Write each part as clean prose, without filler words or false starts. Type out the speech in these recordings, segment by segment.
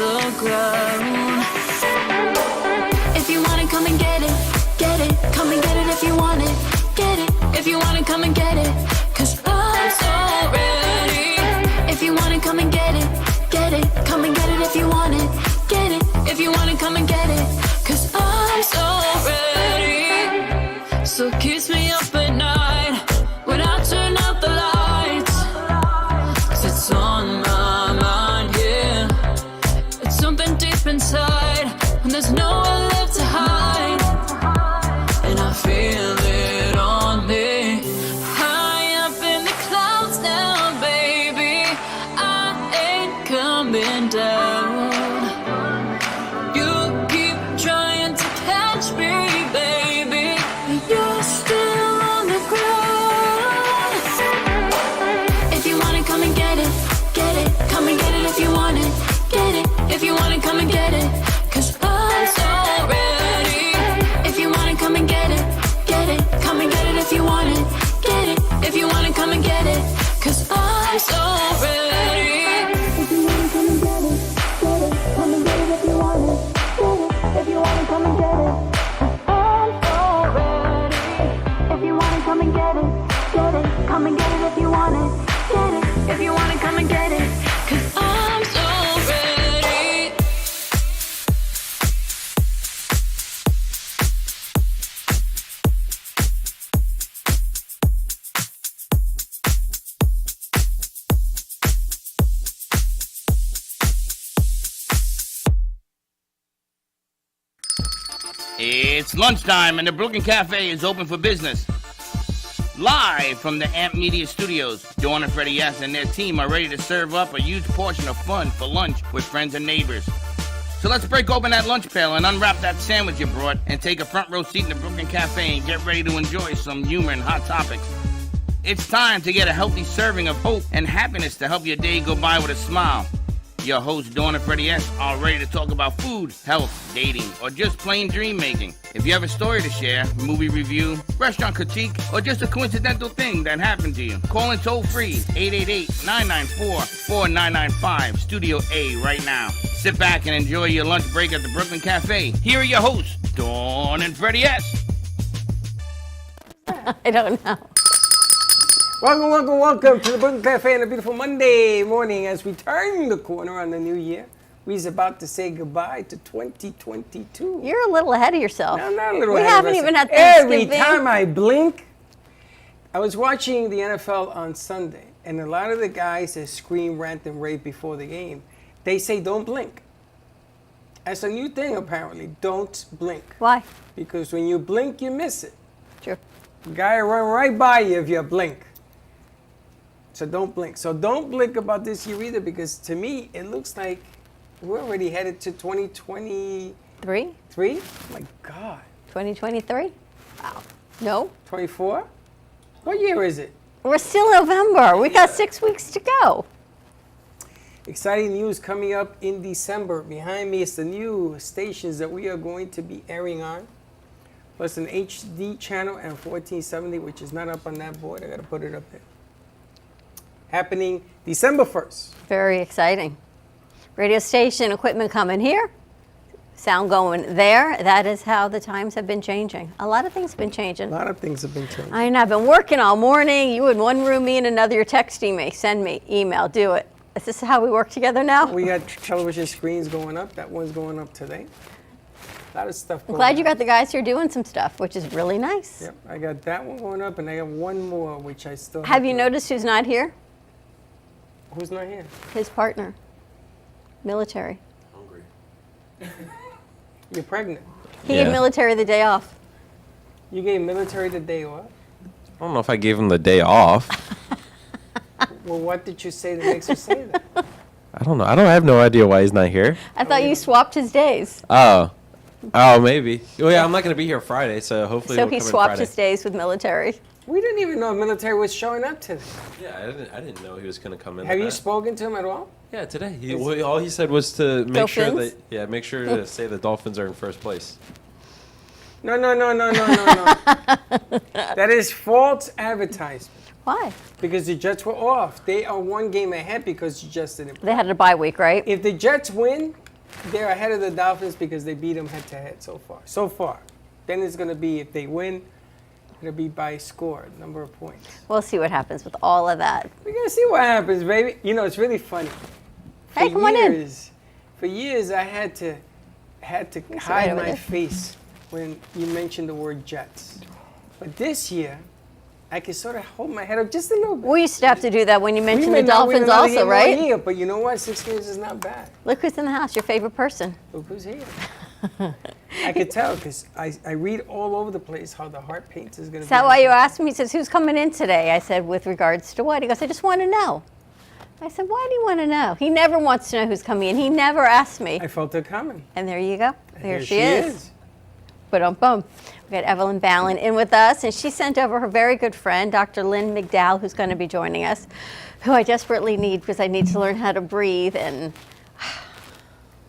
the ground. If you want it, come and get it. Get it, come and get it if you want it. Get it, if you want it, come and get it. Cause I'm so ready. If you want it, come and get it. Get it, come and get it if you want it. Get it, if you want it, come and get it. Cause I'm so ready. So kiss me up at night when I turn out the lights. Cause it's on my mind, yeah. It's something deep inside and there's nowhere left to hide. And I feel it on me. High up in the clouds now, baby. I ain't coming down. You keep trying to catch me, baby. You're still on the ground. If you want it, come and get it. Get it, come and get it if you want it. Get it, if you want it, come and get it. Cause I'm so ready. If you want it, come and get it. Get it, come and get it if you want it. Get it, if you want it, come and get it. Cause I'm so ready. If you want it, come and get it. Get it, come and get it if you want it. Get it, if you want it, come and get it. Cause I'm so ready. If you want it, come and get it. Get it, come and get it if you want it. Get it, if you want it, come and get it. Cause I'm so ready. It's lunchtime and the Brooklyn Cafe is open for business. Live from the Amp Media Studios, Dawn and Freddie S. and their team are ready to serve up a huge portion of fun for lunch with friends and neighbors. So let's break open that lunch pail and unwrap that sandwich you brought and take a front row seat in the Brooklyn Cafe and get ready to enjoy some humor and hot topics. It's time to get a healthy serving of hope and happiness to help your day go by with a smile. Your hosts, Dawn and Freddie S., are ready to talk about food, health, dating, or just plain dream making. If you have a story to share, movie review, restaurant critique, or just a coincidental thing that happened to you, call in toll free 888-994-4995, Studio A right now. Sit back and enjoy your lunch break at the Brooklyn Cafe. Here are your hosts, Dawn and Freddie S. I don't know. Welcome to the Brooklyn Cafe on a beautiful Monday morning as we turn the corner on the new year. We're about to say goodbye to 2022. You're a little ahead of yourself. No, I'm not a little we ahead haven't of even myself. had Thanksgiving. Every time I blink, I was watching the NFL on Sunday, and a lot of the guys that scream, rant, and rave before the game, they say don't blink. That's a new thing, apparently. Don't blink. Why? Because when you blink, you miss it. True. The guy will run right by you if you blink. So don't blink. So don't blink about this year either, because to me, it looks like we're already headed to 2023. Three? Oh my God. 2023? Wow. No? 24? What year is it? We're still November. We got 6 weeks to go. Exciting news coming up in December. Behind me is the new stations that we are going to be airing on, plus an HD channel and 1470, which is not up on that board. I got to put it up there. Happening December 1st. Very exciting. Radio station equipment coming here. Sound going there. That is how the times have been changing. A lot of things have been changing. A lot of things have been changing. I know. I've been working all morning. You in one room, me in another. You're texting me. Send me. Email. Do it. Is this how we work together now? We got television screens going up. That one's going up today. A lot of stuff I'm going glad up. you got the guys here doing some stuff, which is really nice. Yep, I got that one going up, and I got one more, which I still Have you to- noticed who's not here? Who's not here? His partner. Military. Hungry. You're pregnant. He gave military the day off. You gave military the day off. I don't know if I gave him the day off. Well, what did you say that makes you say that? I don't know. I have no idea why he's not here. I thought you swapped his days. Oh, maybe. Oh yeah, I'm not gonna be here Friday, so hopefully. So he'll he come in swapped Friday. his days with military. We didn't even know military was showing up today. Yeah, I didn't know he was gonna come in. Have like you that. spoken to him at all? Yeah, today. All he said was to make sure Dolphins? that make sure to say the Dolphins are in first place. No. That is false advertisement. Why? Because the Jets were off. They are one game ahead because the Jets didn't play. They had a bye week, right? If the Jets win, they're ahead of the Dolphins because they beat them head to head so far. So far. Then it's going to be, if they win, it'll be by score, number of points. We'll see what happens with all of that. We're going to see what happens, baby. You know, it's really funny. Hey, come on in. For years, I had to right hide over my there. face when you mentioned the word Jets. But this year, I can sort of hold my head up just a little bit. We used to have to do that when you We mentioned may the not win Dolphins another also, game all right? year, but you know what? 6 games is not bad. Look who's in the house, your favorite person. Look who's here. I could tell because I read all over the place how the heart paints is going to be. Is that why you asked me? He says, who's coming in today? I said, with regards to what? He goes, I just want to know. I said, why do you want to know? He never wants to know who's coming in. He never asked me. I felt it coming. And there you go. There Here she is. Bum. We got Evelyn Ballin in with us, and she sent over her very good friend, Dr. Lynn Migdal, who's going to be joining us, who I desperately need because I need to learn how to breathe and,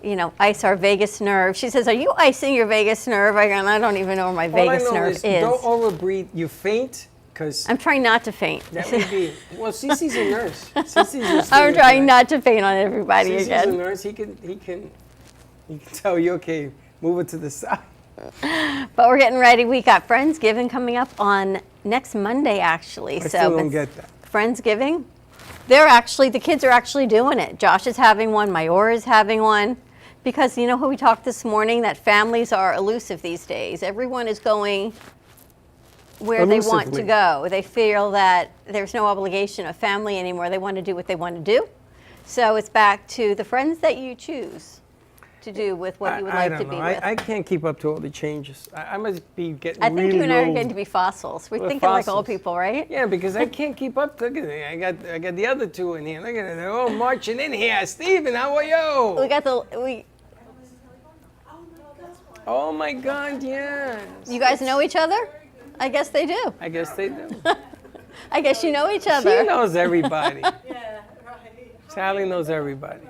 you know, ice our vagus nerve. She says, are you icing your vagus nerve? I don't even know where my All I vagus know nerve is is. don't overbreathe. You faint because I'm trying not to faint. that would be. Well, Cece's a nurse. Cece's just I'm doing trying it. not to faint on everybody Cece's a again. nurse. He can tell you, okay, move it to the side. But we're getting ready. We got Friendsgiving coming up on next Monday, actually. I still don't get that. Friendsgiving. The kids are actually doing it. Josh is having one. Mayora is having one. Because you know who we talked this morning? That families are elusive these days. Everyone is going where they want to Elusively. go. They feel that there's no obligation of family anymore. They want to do what they want to do. So it's back to the friends that you choose to do with what you would I like to don't be know. with. I can't keep up to all the changes. I must be getting I think really you and I are old. getting to be fossils. We're We're thinking like old fossils. people, right? Yeah, because I can't keep up. Look at it. I got the other two in here. Look at it. They're all marching in here. Steven, how are you? Oh my God, yeah. You guys know each other? I guess they do. I guess they do. I guess you know each She other. knows everybody. Yeah, right. Sally knows everybody.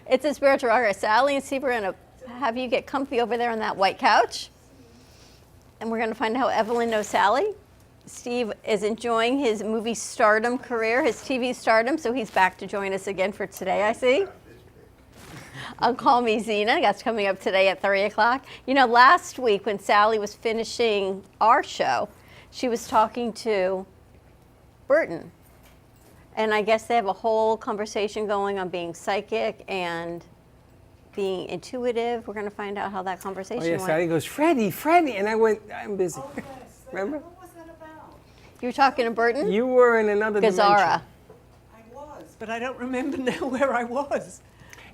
It's a spiritual rocker. Sally and Steve are going to have you get comfy over there on that white couch. And we're going to find out how Evelyn knows Sally. Steve is enjoying his movie stardom career, his TV stardom, so he's back to join us again for today, I see. Call Me Zena, that's coming up today at 3 o'clock. You know, last week when Sally was finishing our show, she was talking to Burton. And I guess they have a whole conversation going on being psychic and being intuitive. We're going to find out how that conversation Oh yeah, went. Sally goes, Freddie, and I went, I'm busy. Remember? What was that about? You were talking to Burton? You were in another Gazzara. I was, but I don't remember now where I was.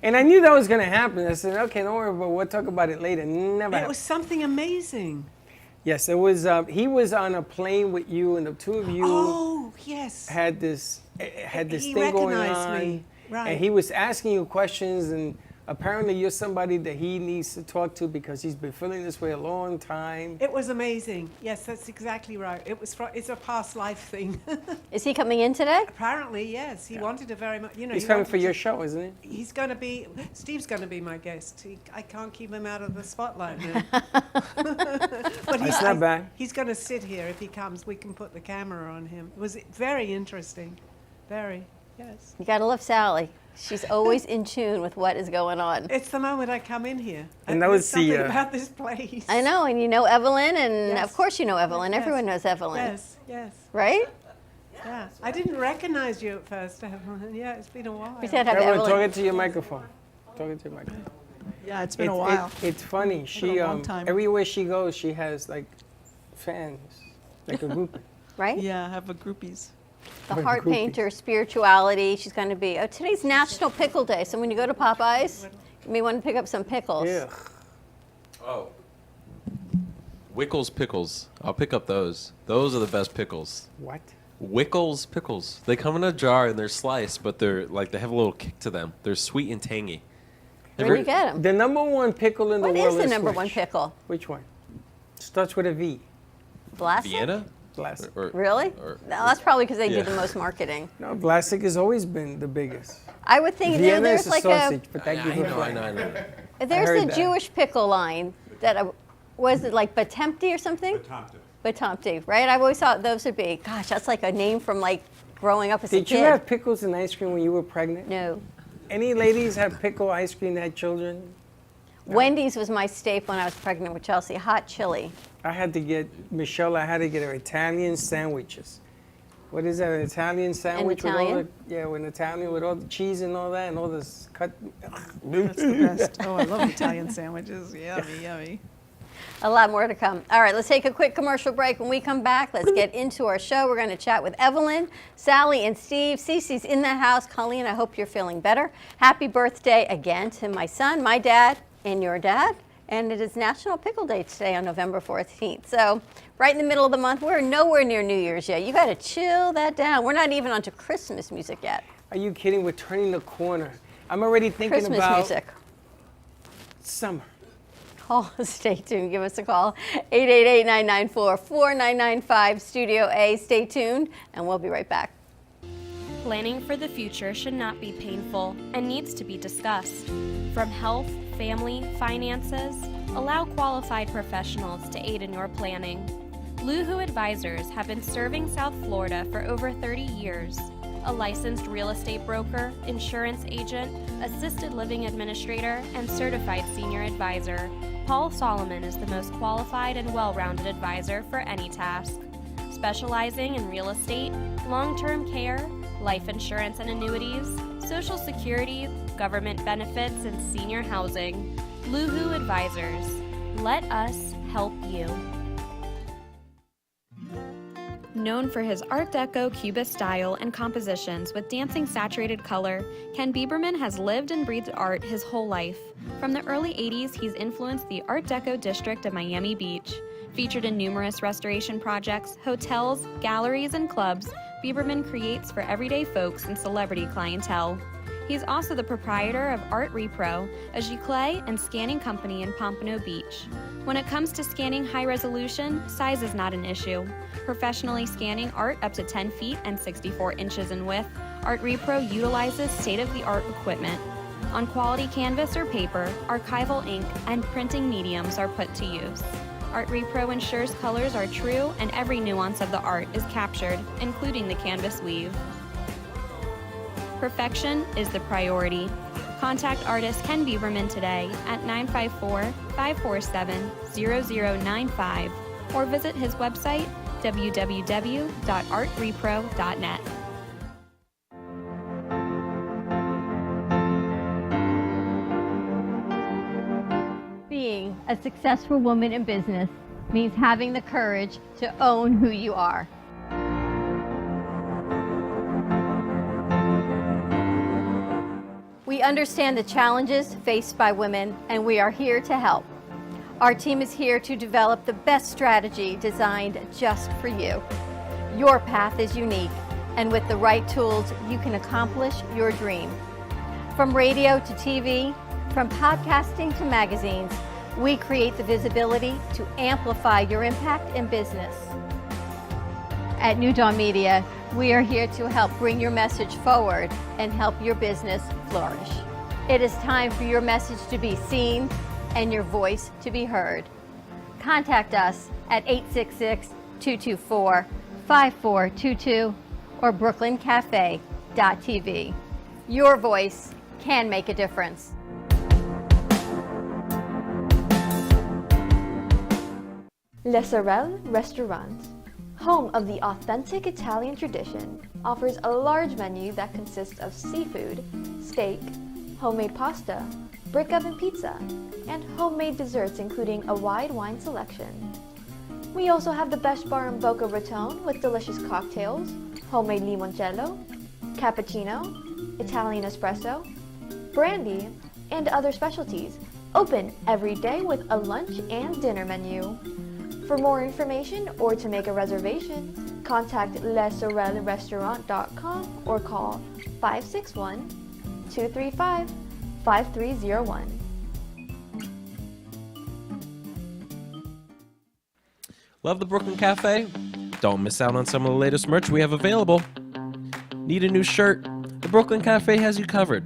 And I knew that was going to happen. I said, okay, don't worry, but we'll talk about it later. Never It happened. was something amazing. Yes, it was. He was on a plane with you, and the two of you Oh, yes. had this He thing going recognized on. me, right. And he was asking you questions, and apparently you're somebody that he needs to talk to because he's been feeling this way a long time. It was amazing. Yes, that's exactly right. It's a past life thing. Is he coming in today? Apparently, yes. He wanted to very much. You know, He's he coming wanted for your to- show, isn't he? He's going to be. Steve's going to be my guest. I can't keep him out of the spotlight now. But That's not bad. He's going to sit here if he comes. We can put the camera on him. It was very interesting. Very. Yes. You got to love Sally. She's always in tune with what is going on. It's the moment I come in here. And that There's was something the, about this place. I know, and you know Evelyn, and Yes. of course you know Evelyn. Yes. Everyone knows Evelyn, Yes, yes. right? Yeah. I didn't recognize you at first, Evelyn. Yeah, it's been a while. We did have Everyone, Evelyn. talk it to your microphone. Talk it to your microphone. Yeah, it's been a while. It's funny. She a long time. everywhere she goes, she has like fans, like a group. Right? Yeah, I have a groupies. The Or heart groupie. painter, spirituality. She's going to be. Oh, today's National Pickle Day, so when you go to Popeyes, you may want to pick up some pickles. Yeah. Oh. Wickles pickles. I'll pick up those. Those are the best pickles. What? Wickles pickles. They come in a jar and they're sliced, but they're like they have a little kick to them. They're sweet and tangy. Where do you get them? The number one pickle in What the world is the number which? one pickle? Which one? Starts with a V. Vlasic? Vienna? Vlasic. Really? Or- No, that's probably because they do Yeah. the most marketing. No, Vlasic has always been the biggest. I would think Vienna there's is a like sausage, but that I gives you know. there's heard the that. Jewish pickle line that was it like Batemti or something? Batemti, right? I've always thought those would be. Gosh, that's like a name from like growing up as a Did kid. you have pickles and ice cream when you were pregnant? No. Any ladies have pickle ice cream that had children? Wendy's was my staple when I was pregnant with Chelsea, hot chili. I had to get her Italian sandwiches. What is that, an Italian sandwich? Italian? With all the, an Italian with all the cheese and all that and all this cut. That's the best. Oh, I love Italian sandwiches. Yummy, yummy. A lot more to come. All right, let's take a quick commercial break. When we come back, let's get into our show. We're going to chat with Evelyn, Sally, and Steve. Cece's in the house. Colleen, I hope you're feeling better. Happy birthday again to my son, my dad, and your dad. And it is National Pickle Day today on November 14th. So right in the middle of the month, we're nowhere near New Year's yet. You got to chill that down. We're not even onto Christmas music yet. Are you kidding? We're turning the corner. I'm already thinking Christmas about music. summer. Call, stay tuned. Give us a call. 888-994-4995, Studio A. Stay tuned, and we'll be right back. Planning for the future should not be painful and needs to be discussed. From health, family, finances, allow qualified professionals to aid in your planning. Luhu Advisors have been serving South Florida for over 30 years. A licensed real estate broker, insurance agent, assisted living administrator, and certified senior advisor, Paul Solomon is the most qualified and well-rounded advisor for any task. Specializing in real estate, long-term care, life insurance and annuities, Social Security, government benefits, and senior housing. Luhu Advisors. Let us help you. Known for his Art Deco Cubist style and compositions with dancing saturated color, Ken Bieberman has lived and breathed art his whole life. From the early 80s, he's influenced the Art Deco district of Miami Beach. Featured in numerous restoration projects, hotels, galleries, and clubs, Bieberman creates for everyday folks and celebrity clientele. He's also the proprietor of Art Repro, a giclée and scanning company in Pompano Beach. When it comes to scanning high resolution, size is not an issue. Professionally scanning art up to 10 feet and 64 inches in width, Art Repro utilizes state-of-the-art equipment. On quality canvas or paper, archival ink and printing mediums are put to use. Art Repro ensures colors are true and every nuance of the art is captured, including the canvas weave. Perfection is the priority. Contact artist Ken Bieberman today at 954-547-0095 or visit his website www.artrepro.net. Being a successful woman in business means having the courage to own who you are. We understand the challenges faced by women, and we are here to help. Our team is here to develop the best strategy designed just for you. Your path is unique, and with the right tools, you can accomplish your dream. From radio to TV, from podcasting to magazines, we create the visibility to amplify your impact in business. At New Dawn Media, we are here to help bring your message forward and help your business flourish. It is time for your message to be seen and your voice to be heard. Contact us at 866-224-5422 or brooklyncafe.tv. Your voice can make a difference. Le Sorel Restaurant, home of the authentic Italian tradition, offers a large menu that consists of seafood, steak, homemade pasta, brick oven pizza, and homemade desserts including a wide wine selection. We also have the best bar in Boca Raton with delicious cocktails, homemade limoncello, cappuccino, Italian espresso, brandy, and other specialties, open every day with a lunch and dinner menu. For more information or to make a reservation, contact lesorelrestaurant.com or call 561-235-5301. Love the Brooklyn Cafe? Don't miss out on some of the latest merch we have available. Need a new shirt? The Brooklyn Cafe has you covered.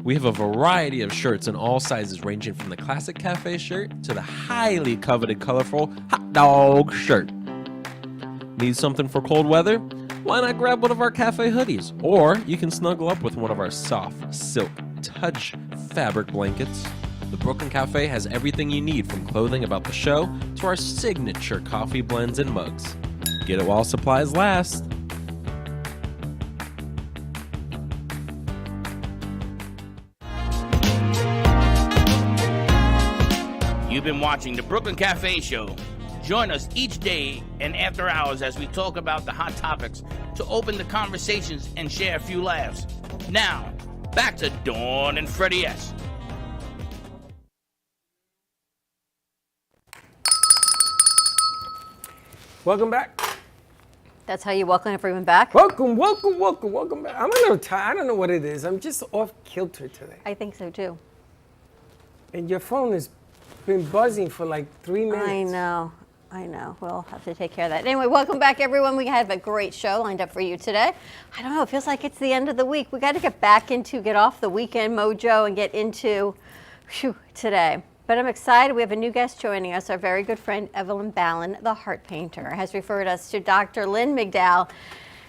We have a variety of shirts in all sizes, ranging from the classic cafe shirt to the highly coveted colorful hot dog shirt. Need something for cold weather? Why not grab one of our cafe hoodies? Or you can snuggle up with one of our soft silk touch fabric blankets. The Brooklyn Cafe has everything you need, from clothing about the show to our signature coffee blends and mugs. Get it while supplies last. You've been watching the Brooklyn Cafe Show. Join us each day and after hours as we talk about the hot topics to open the conversations and share a few laughs. Now, back to Dawn and Freddie S. Welcome back. That's how you welcome everyone back? Welcome back. I'm a little tired. I don't know what it is. I'm just off kilter today. I think so too. And your phone has been buzzing for like 3 minutes. I know. We'll have to take care of that. Anyway, welcome back, everyone. We have a great show lined up for you today. I don't know. It feels like it's the end of the week. We got to get off the weekend mojo and get into today. But I'm excited. We have a new guest joining us. Our very good friend, Evelyn Ballin, the heart painter, has referred us to Dr. Lynn Migdal.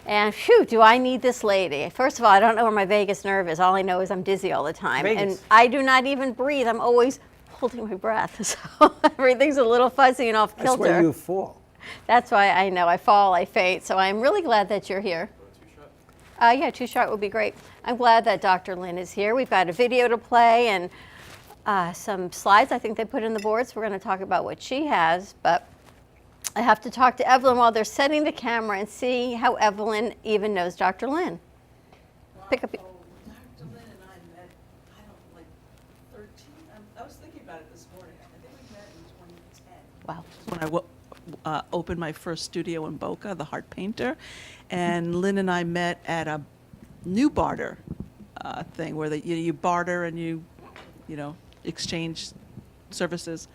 And do I need this lady? First of all, I don't know where my vagus nerve is. All I know is I'm dizzy all the time. Vegas. And I do not even breathe. I'm always holding my breath. So everything's a little fuzzy and off kilter. That's where you fall. That's why I know I fall, I faint. So I'm really glad that you're here. Yeah, 2-shot would be great. I'm glad that Dr. Lynn is here. We've got a video to play and some slides I think they put in the boards. We're going to talk about what she has, but I have to talk to Evelyn while they're setting the camera and see how Evelyn even knows Dr. Lynn. Pick up. Dr. Lynn and I met, 13. I was thinking about it this morning. I think we met in 2010. Wow. When I opened my first studio in Boca, the Heart Painter, and Lynn and I met at a new barter thing where you barter and you exchange services,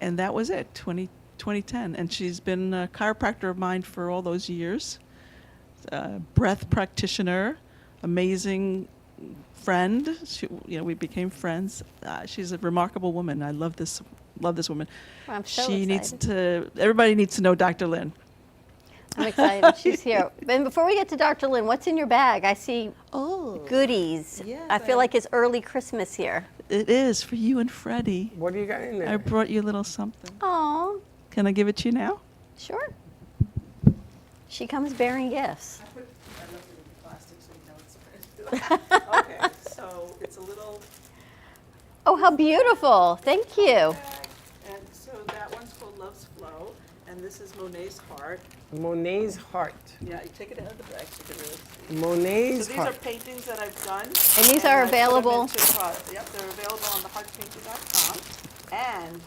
and that was it. 2010, and she's been a chiropractor of mine for all those years. Breath practitioner, amazing friend. We became friends. She's a remarkable woman. I love this woman. Well, I'm so she excited. everybody needs to know Dr. Lynn. I'm excited. She's here. And before we get to Dr. Lynn, what's in your bag? I see goodies. yes, I feel like it's early Christmas here. It is for you and Freddie. What do you got in there? I brought you a little something. Oh, Can I give it to you now? sure. She comes bearing gifts. I left it in plastic so you know it's okay, so it's a little Oh, how beautiful. Thank you. bag, and so that one's called Love's Flow, and this is Monet's Heart. Monet's Heart. Yeah, you take it out of the bag so you can really see. Monet's So these Heart. are paintings that I've done. And these are I put them available? into product. Yep, they're available on theheartpainter.com. And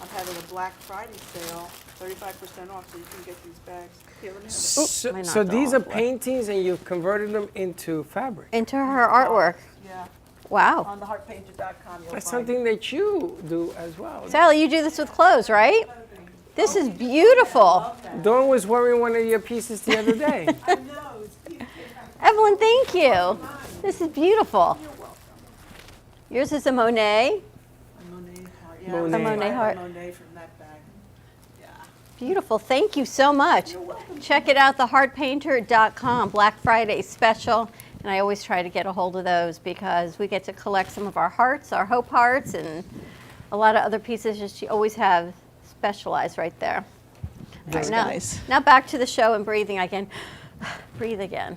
I'm having a Black Friday sale, 35% off, so you can get these bags. Here, let me have it. mine So knocked these are off. paintings and you've converted them into fabric. Into her artwork. Yeah, Wow. on theheartpainter.com you'll That's find. something that you do as well. Sally, you do this with clothes, right? This is beautiful. Dawn was wearing one of your pieces the other day. I know, it's cute. Evelyn, thank you. This is beautiful. You're welcome. Yours is a Monet. A Monet heart. Yeah, Monet. I A Monet have heart. a Monet from that bag. Yeah. Beautiful. Thank you so much. Check it out, theheartpainter.com. Black Friday special. And I always try to get a hold of those because we get to collect some of our hearts, our hope hearts, and a lot of other pieces that you always have specialized right there. That's now, nice. Now back to the show and breathing. I can breathe again.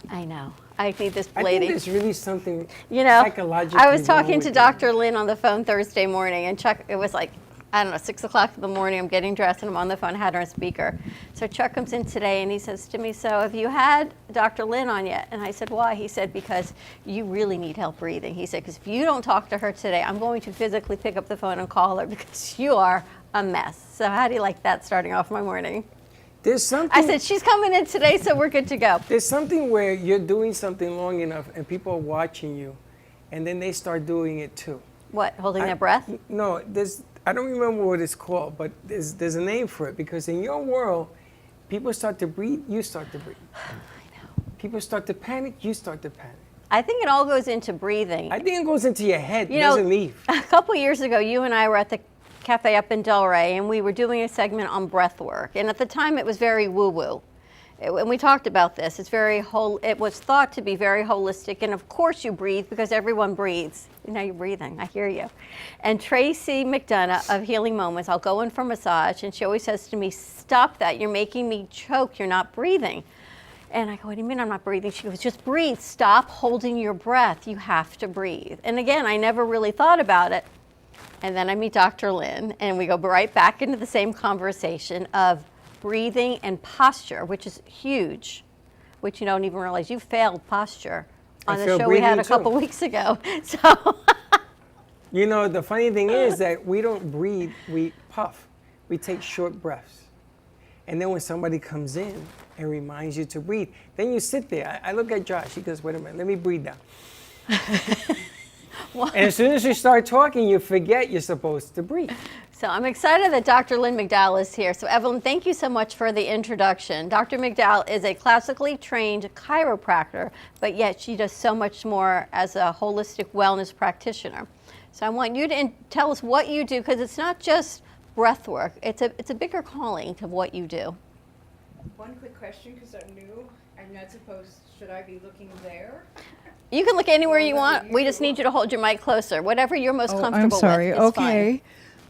I know. I need this I lady. think there's really something You know, psychologically I was wrong talking with to you. Dr. Lynn on the phone Thursday morning, and Chuck, it was like, I don't know, 6 o'clock in the morning, I'm getting dressed, and I'm on the phone, I had her on speaker. So Chuck comes in today, and he says to me, so have you had Dr. Lynn on yet? And I said, why? He said, because you really need help breathing. He said, because if you don't talk to her today, I'm going to physically pick up the phone and call her because you are a mess. So how do you like that starting off my morning? There's something. I said, she's coming in today, so we're good to go. There's something where you're doing something long enough and people are watching you, and then they start doing it too. What, holding their breath? No, I don't remember what it's called, but there's a name for it because in your world, people start to breathe, you start to breathe. I know. People start to panic, you start to panic. I think it all goes into breathing. I think it goes into your head, You it know, doesn't leave. A couple years ago, you and I were at the cafe up in Delray, and we were doing a segment on breath work. And at the time, it was very woo-woo. And we talked about this. It's very it was thought to be very holistic, and of course you breathe because everyone breathes. Now you're breathing. I hear you. And Tracy McDonough of Healing Moments, I'll go in for massage, and she always says to me, "Stop that! You're making me choke. You're not breathing." And I go, "What do you mean I'm not breathing?" She goes, "Just breathe. Stop holding your breath. You have to breathe." And again, I never really thought about it. And then I meet Dr. Lynn, and we go right back into the same conversation of breathing and posture, which is huge, which you don't even realize. You failed posture on the show we had a couple weeks ago. So, you know, the funny thing is that we don't breathe, we puff. We take short breaths. And then when somebody comes in and reminds you to breathe, then you sit there. I look at Josh, he goes, "Wait a minute, let me breathe now." And as soon as you start talking, you forget you're supposed to breathe. So I'm excited that Dr. Lynn Migdal is here. So Evelyn, thank you so much for the introduction. Dr. Migdal is a classically trained chiropractor, but yet she does so much more as a holistic wellness practitioner. So I want you to tell us what you do, because it's not just breath work. It's a bigger calling to what you do. One quick question, because I'm new. I'm not supposed, should I be looking there? You can look anywhere you want. We just need you to hold your mic closer. Whatever you're most comfortable I'm sorry. with. Okay. Fine.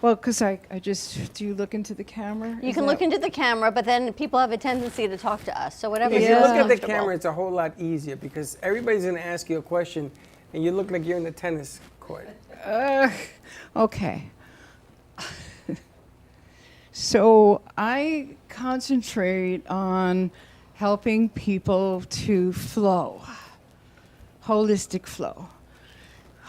Well, because I just, do you look into the camera? You can look into the camera, but then people have a tendency to talk to us. So whatever If you're you look at the comfortable. camera, it's a whole lot easier because everybody's going to ask you a question and you look like you're in the tennis court. Okay. So I concentrate on helping people to flow, holistic flow.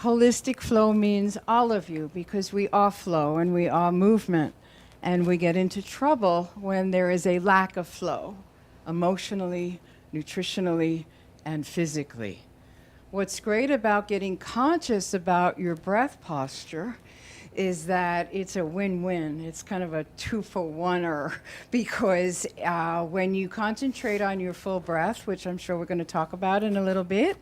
Holistic flow means all of you, because we are flow and we are movement, and we get into trouble when there is a lack of flow, emotionally, nutritionally, and physically. What's great about getting conscious about your breath posture is that it's a win-win. It's kind of a 2-for-1-er, because when you concentrate on your full breath, which I'm sure we're going to talk about in a little bit,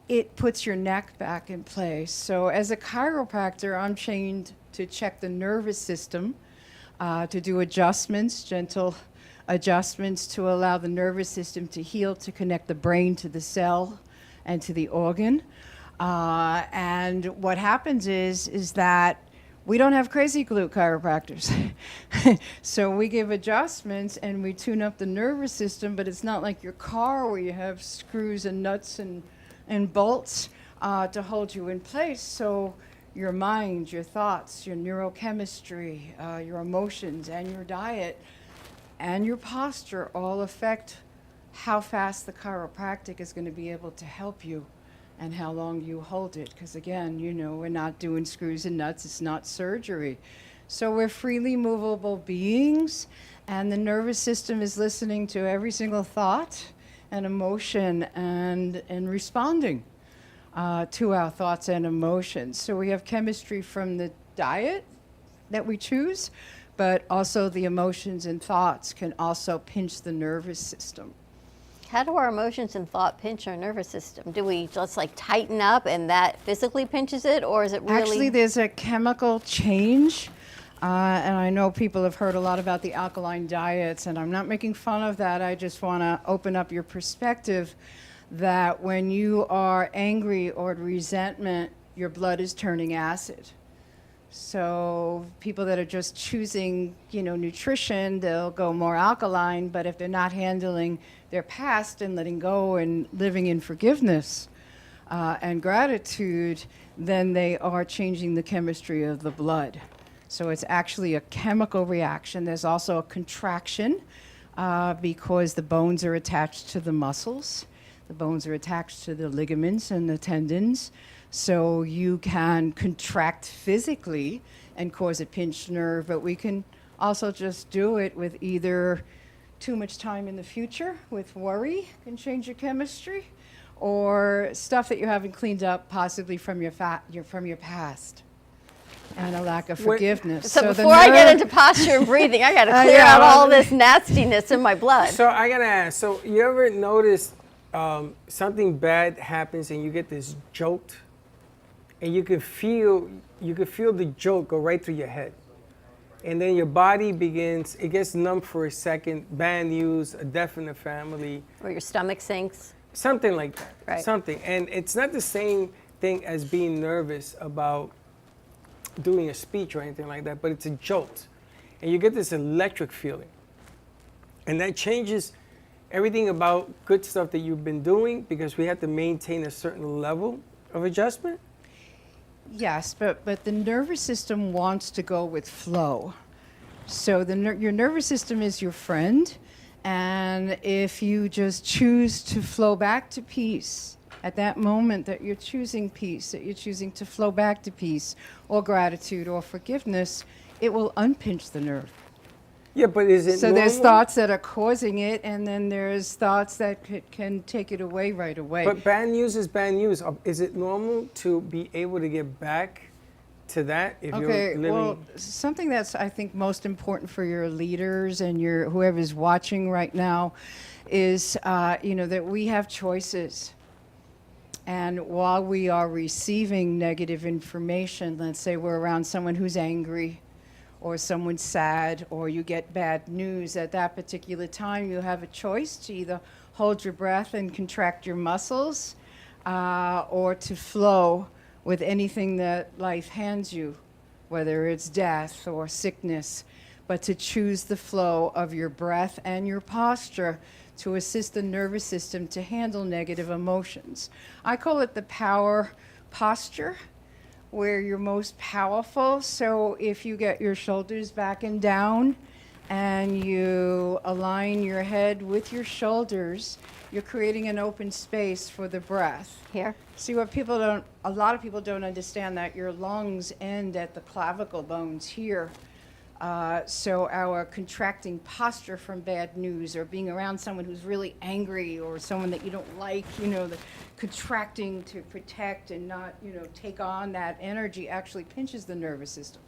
it puts your neck back in place. So as a chiropractor, I'm trained to check the nervous system, to do adjustments, gentle adjustments to allow the nervous system to heal, to connect the brain to the cell and to the organ. And what happens is that we don't have crazy glute chiropractors. So we give adjustments and we tune up the nervous system, but it's not like your car where you have screws and nuts and bolts to hold you in place. So your mind, your thoughts, your neurochemistry, your emotions, and your diet, and your posture all affect how fast the chiropractic is going to be able to help you and how long you hold it. Because again, you know, we're not doing screws and nuts. It's not surgery. So we're freely movable beings, and the nervous system is listening to every single thought and emotion and responding to our thoughts and emotions. So we have chemistry from the diet that we choose, but also the emotions and thoughts can also pinch the nervous system. How do our emotions and thought pinch our nervous system? Do we just like tighten up and that physically pinches it, or is it really? Actually, there's a chemical change. And I know people have heard a lot about the alkaline diets, and I'm not making fun of that. I just want to open up your perspective that when you are angry or resentment, your blood is turning acid. So people that are just choosing, you know, nutrition, they'll go more alkaline, but if they're not handling their past and letting go and living in forgiveness and gratitude, then they are changing the chemistry of the blood. So it's actually a chemical reaction. There's also a contraction because the bones are attached to the muscles. The bones are attached to the ligaments and the tendons. So you can contract physically and cause a pinched nerve, but we can also just do it with either too much time in the future with worry can change your chemistry, or stuff that you haven't cleaned up possibly from your past. And a lack of forgiveness. So before I get into posture and breathing, I got to clear out all this nastiness in my blood. So I got to ask, so you ever notice something bad happens and you get this jolt, and you can feel the jolt go right through your head? and then your body begins, it gets numb for a second, bad news, a death in the family. Or your stomach sinks. Something like that. Right. Something. And it's not the same thing as being nervous about doing a speech or anything like that, but it's a jolt. And you get this electric feeling. And that changes everything about good stuff that you've been doing, because we have to maintain a certain level of adjustment. Yes, but the nervous system wants to go with flow. So your nervous system is your friend, and if you just choose to flow back to peace, at that moment that you're choosing peace, that you're choosing to flow back to peace or gratitude or forgiveness, it will unpinch the nerve. Yeah, but is it So there's normal? thoughts that are causing it, and then there's thoughts that can take it away right away. But bad news is bad news. Is it normal to be able to get back to that if Okay, you're living? well, something that's I think most important for your leaders and your whoever's watching right now is that we have choices. And while we are receiving negative information, let's say we're around someone who's angry, or someone's sad, or you get bad news at that particular time, you have a choice to either hold your breath and contract your muscles, or to flow with anything that life hands you, whether it's death or sickness, but to choose the flow of your breath and your posture to assist the nervous system to handle negative emotions. I call it the power posture, where you're most powerful. So if you get your shoulders back and down and you align your head with your shoulders, you're creating an open space for the breath. Here. See, a lot of people don't understand that your lungs end at the clavicle bones here. So our contracting posture from bad news, or being around someone who's really angry, or someone that you don't like, the contracting to protect and not, take on that energy actually pinches the nervous system.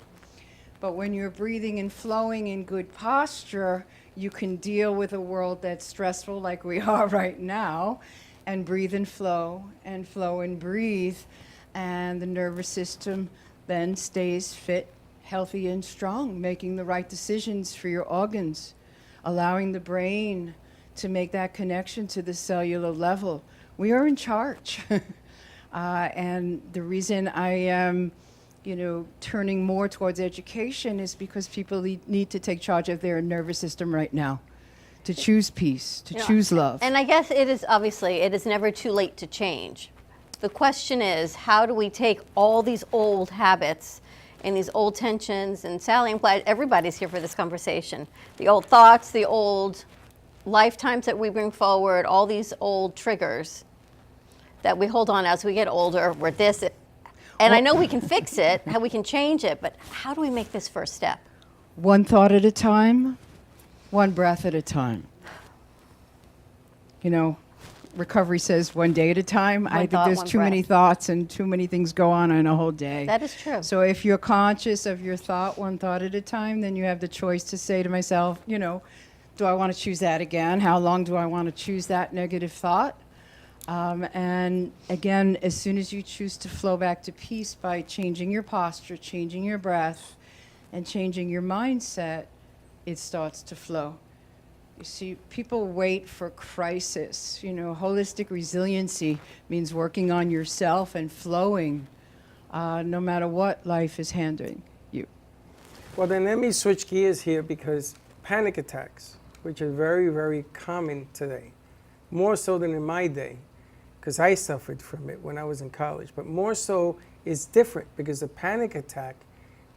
But when you're breathing and flowing in good posture, you can deal with a world that's stressful like we are right now, and breathe and flow and breathe, and the nervous system then stays fit, healthy and strong, making the right decisions for your organs, allowing the brain to make that connection to the cellular level. We are in charge. And the reason I am, turning more towards education is because people need to take charge of their nervous system right now, to choose peace, to choose love. And I guess it is never too late to change. The question is, how do we take all these old habits and these old tensions, and Sally, I'm glad everybody's here for this conversation. The old thoughts, the old lifetimes that we bring forward, all these old triggers that we hold on as we get older, we're this. And I know we can fix it, how we can change it, but how do we make this first step? One thought at a time, one breath at a time. Recovery says one day at a time. I think there's too many thoughts and too many things go on in a whole day. That is true. So if you're conscious of your thought, one thought at a time, then you have the choice to say to myself, do I want to choose that again? How long do I want to choose that negative thought? And again, as soon as you choose to flow back to peace by changing your posture, changing your breath, and changing your mindset, it starts to flow. You see, people wait for crisis. Holistic resiliency means working on yourself and flowing no matter what life is handing you. Well, then let me switch gears here, because panic attacks, which are very, very common today, more so than in my day, because I suffered from it when I was in college, but more so is different, because a panic attack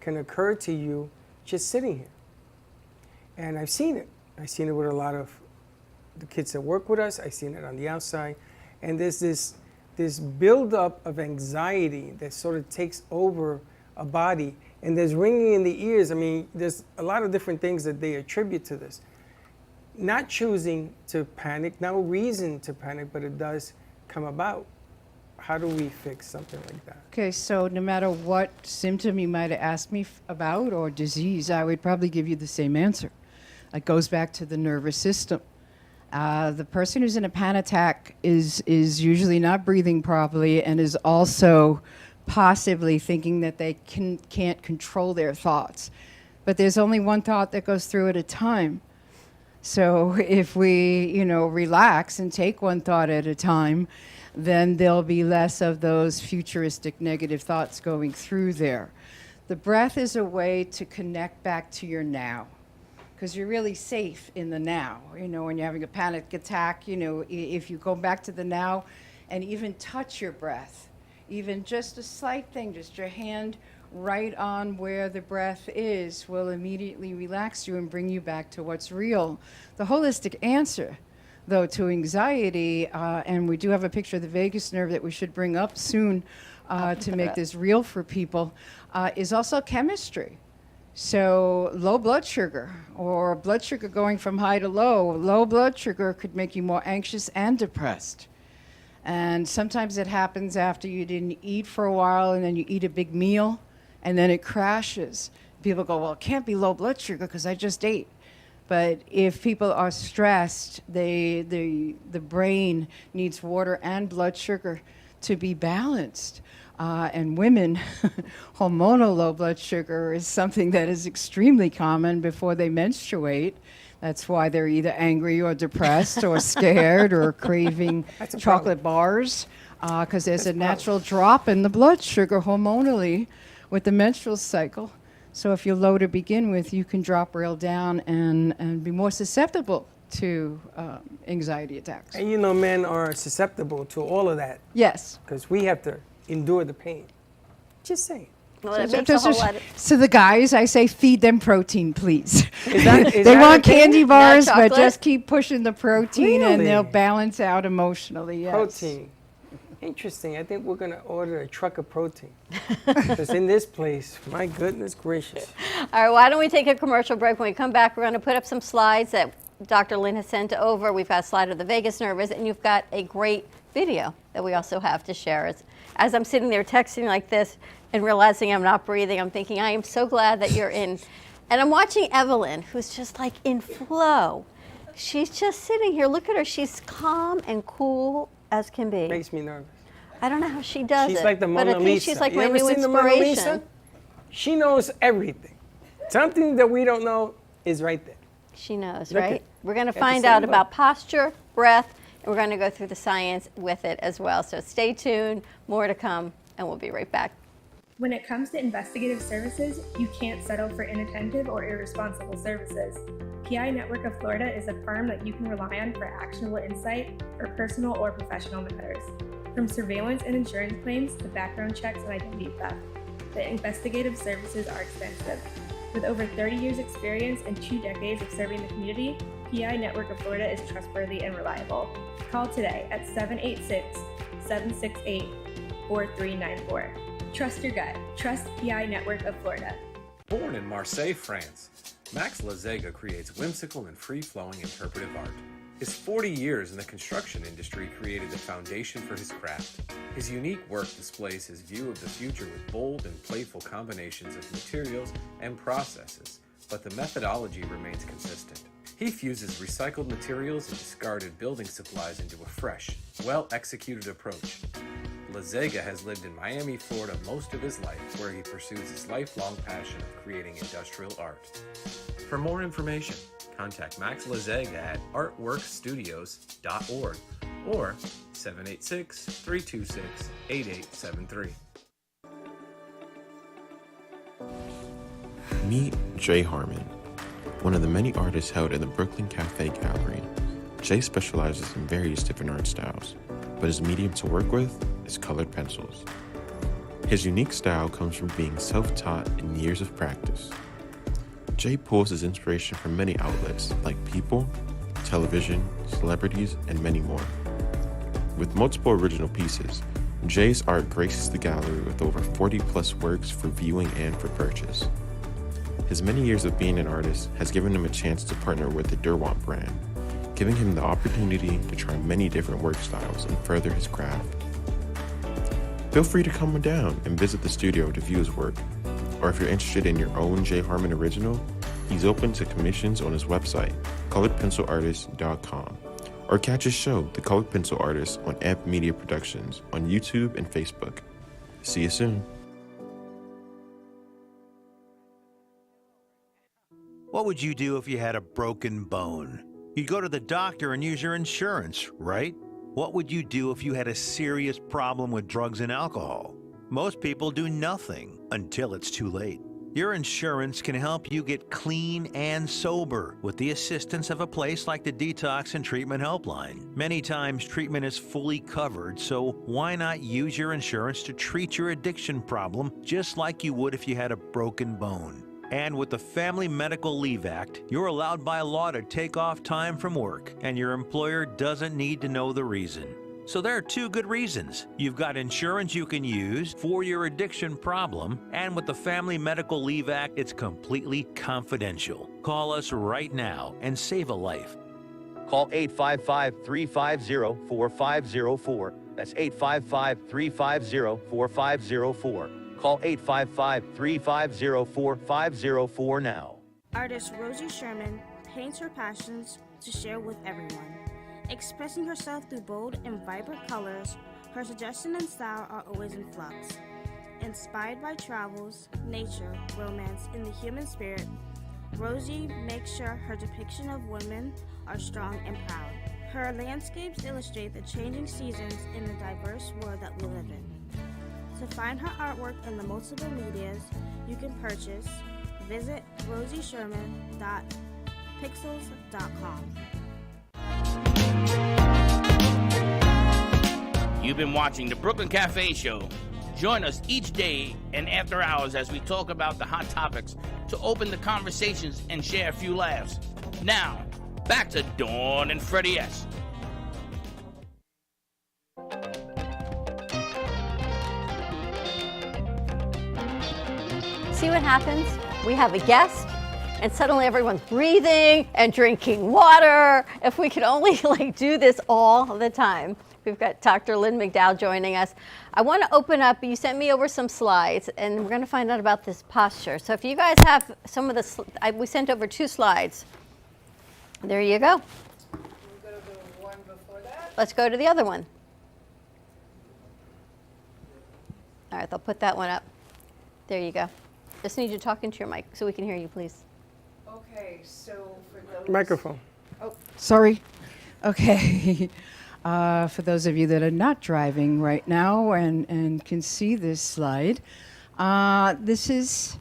can occur to you just sitting here. And I've seen it. I've seen it with a lot of the kids that work with us. I've seen it on the outside. And there's this buildup of anxiety that sort of takes over a body. And there's ringing in the ears. I mean, there's a lot of different things that they attribute to this. Not choosing to panic, no reason to panic, but it does come about. How do we fix something like that? Okay, so no matter what symptom you might have asked me about, or disease, I would probably give you the same answer. It goes back to the nervous system. The person who's in a panic attack is usually not breathing properly, and is also possibly thinking that they can't control their thoughts. but there's only one thought that goes through at a time. So if we, relax and take one thought at a time, then there'll be less of those futuristic negative thoughts going through there. The breath is a way to connect back to your now, because you're really safe in the now. When you're having a panic attack, if you go back to the now and even touch your breath, even just a slight thing, just your hand right on where the breath is, will immediately relax you and bring you back to what's real. The holistic answer, though, to anxiety, and we do have a picture of the vagus nerve that we should bring up soon to make this real for people, is also chemistry. So low blood sugar, or blood sugar going from high to low blood sugar could make you more anxious and depressed. And sometimes it happens after you didn't eat for a while, and then you eat a big meal, and then it crashes. People go, well, it can't be low blood sugar because I just ate. But if people are stressed, the brain needs water and blood sugar to be balanced. And women, hormonal low blood sugar is something that is extremely common before they menstruate. That's why they're either angry or depressed or scared or craving chocolate bars, because there's a natural drop in the blood sugar hormonally with the menstrual cycle. So if you're low to begin with, you can drop real down and be more susceptible to anxiety attacks. And men are susceptible to all of that. Yes. Because we have to endure the pain. Just saying. Well, it makes a whole lot of... So the guys, I say, feed them protein, please. Is they that want candy bars, but chocolate? just keep pushing the protein, and Really? they'll balance out emotionally. Yes. Protein. Interesting. I think we're going to order a truck of protein. Because in this place, my goodness gracious. All right, why don't we take a commercial break? When we come back, we're going to put up some slides that Dr. Lynn has sent over. We've got a slide of the vagus nerve, and you've got a great video that we also have to share. As I'm sitting there texting like this and realizing I'm not breathing, I'm thinking, I am so glad that you're in. And I'm watching Evelyn, who's just like in flow. She's just sitting here. Look at her. She's calm and cool as can be. Makes me nervous. I don't know how she does it. She's like the Mona but I think Lisa. she's like You my ever new seen the Mona Lisa? inspiration. She knows everything. Something that we don't know is right there. She knows, Look right? at- We're going to got the find same out look. about posture, breath, and we're going to go through the science with it as well. So stay tuned, more to come, and we'll be right back. When it comes to investigative services, you can't settle for inattentive or irresponsible services. PI Network of Florida is a firm that you can rely on for actionable insight for personal or professional matters. From surveillance and insurance claims to background checks and identity theft, the investigative services are extensive. With over 30 years experience and 2 decades of serving the community, PI Network of Florida is trustworthy and reliable. Call today at 786-768-4394. Trust your gut. Trust PI Network of Florida. Born in Marseille, France, Max Lazega creates whimsical and free-flowing interpretive art. His 40 years in the construction industry created the foundation for his craft. His unique work displays his view of the future with bold and playful combinations of materials and processes, but the methodology remains consistent. He fuses recycled materials and discarded building supplies into a fresh, well-executed approach. Lazega has lived in Miami, Florida most of his life, where he pursues his lifelong passion of creating industrial art. For more information, contact Max Lazega at artworkstudios.org or 786-326-8873. Meet Jay Harmon, one of the many artists held in the Brooklyn Cafe Gallery. Jay specializes in various different art styles, but his medium to work with is colored pencils. His unique style comes from being self-taught and years of practice. Jay pulls his inspiration from many outlets like people, television, celebrities, and many more. With multiple original pieces, Jay's art graces the gallery with over 40 plus works for viewing and for purchase. His many years of being an artist has given him a chance to partner with the Derwent brand, giving him the opportunity to try many different work styles and further his craft. Feel free to come down and visit the studio to view his work, or if you're interested in your own Jay Harmon original, he's open to commissions on his website, coloredpencilartist.com, or catch his show, The Colored Pencil Artist, on Amp Media Productions on YouTube and Facebook. See you soon. What would you do if you had a broken bone? You'd go to the doctor and use your insurance, right? What would you do if you had a serious problem with drugs and alcohol? Most people do nothing until it's too late. Your insurance can help you get clean and sober with the assistance of a place like the Detox and Treatment Helpline. Many times treatment is fully covered, so why not use your insurance to treat your addiction problem just like you would if you had a broken bone? And with the Family Medical Leave Act, you're allowed by law to take off time from work, and your employer doesn't need to know the reason. So there are two good reasons. You've got insurance you can use for your addiction problem, and with the Family Medical Leave Act, it's completely confidential. Call us right now and save a life. Call 855-350-4504. That's 855-350-4504. Call 855-350-4504 now. Artist Rosie Sherman paints her passions to share with everyone. Expressing herself through bold and vibrant colors, her suggestion and style are always in flux. Inspired by travels, nature, romance, and the human spirit, Rosie makes sure her depiction of women are strong and proud. Her landscapes illustrate the changing seasons in the diverse world that we live in. To find her artwork in the multiple medias you can purchase, visit rosiesherman.pixels.com. You've been watching the Brooklyn Cafe Show. Join us each day and after hours as we talk about the hot topics to open the conversations and share a few laughs. Now, back to Dawn and Freddie S. See what happens? We have a guest, and suddenly everyone's breathing and drinking water. If we could only do this all the time. We've got Dr. Lynn Migdal joining us. I want to open up, you sent me over some slides, and we're going to find out about this posture. So if you guys have some of the, we sent over 2 slides. There you go. We'll go to the one before that. Let's go to the other one. All right, they'll put that one up. There you go. Just need you to talk into your mic so we can hear you, please. Okay, so for those... Microphone. Oh, sorry. Okay. For those of you that are not driving right now and can see this slide, this is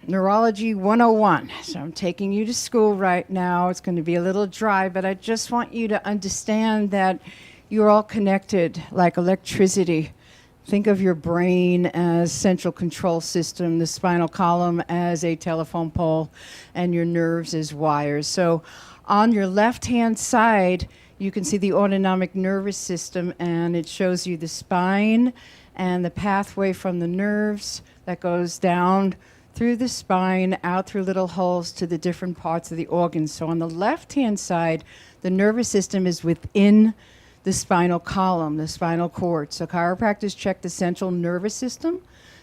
Neurology 101. So I'm taking you to school right now. It's going to be a little dry, but I just want you to understand that you're all connected like electricity. Think of your brain as central control system, the spinal column as a telephone pole, and your nerves as wires. So on your left-hand side, you can see the autonomic nervous system, and it shows you the spine and the pathway from the nerves that goes down through the spine, out through little holes to the different parts of the organs. So on the left-hand side, the nervous system is within the spinal column, the spinal cord. So chiropractors check the central nervous system,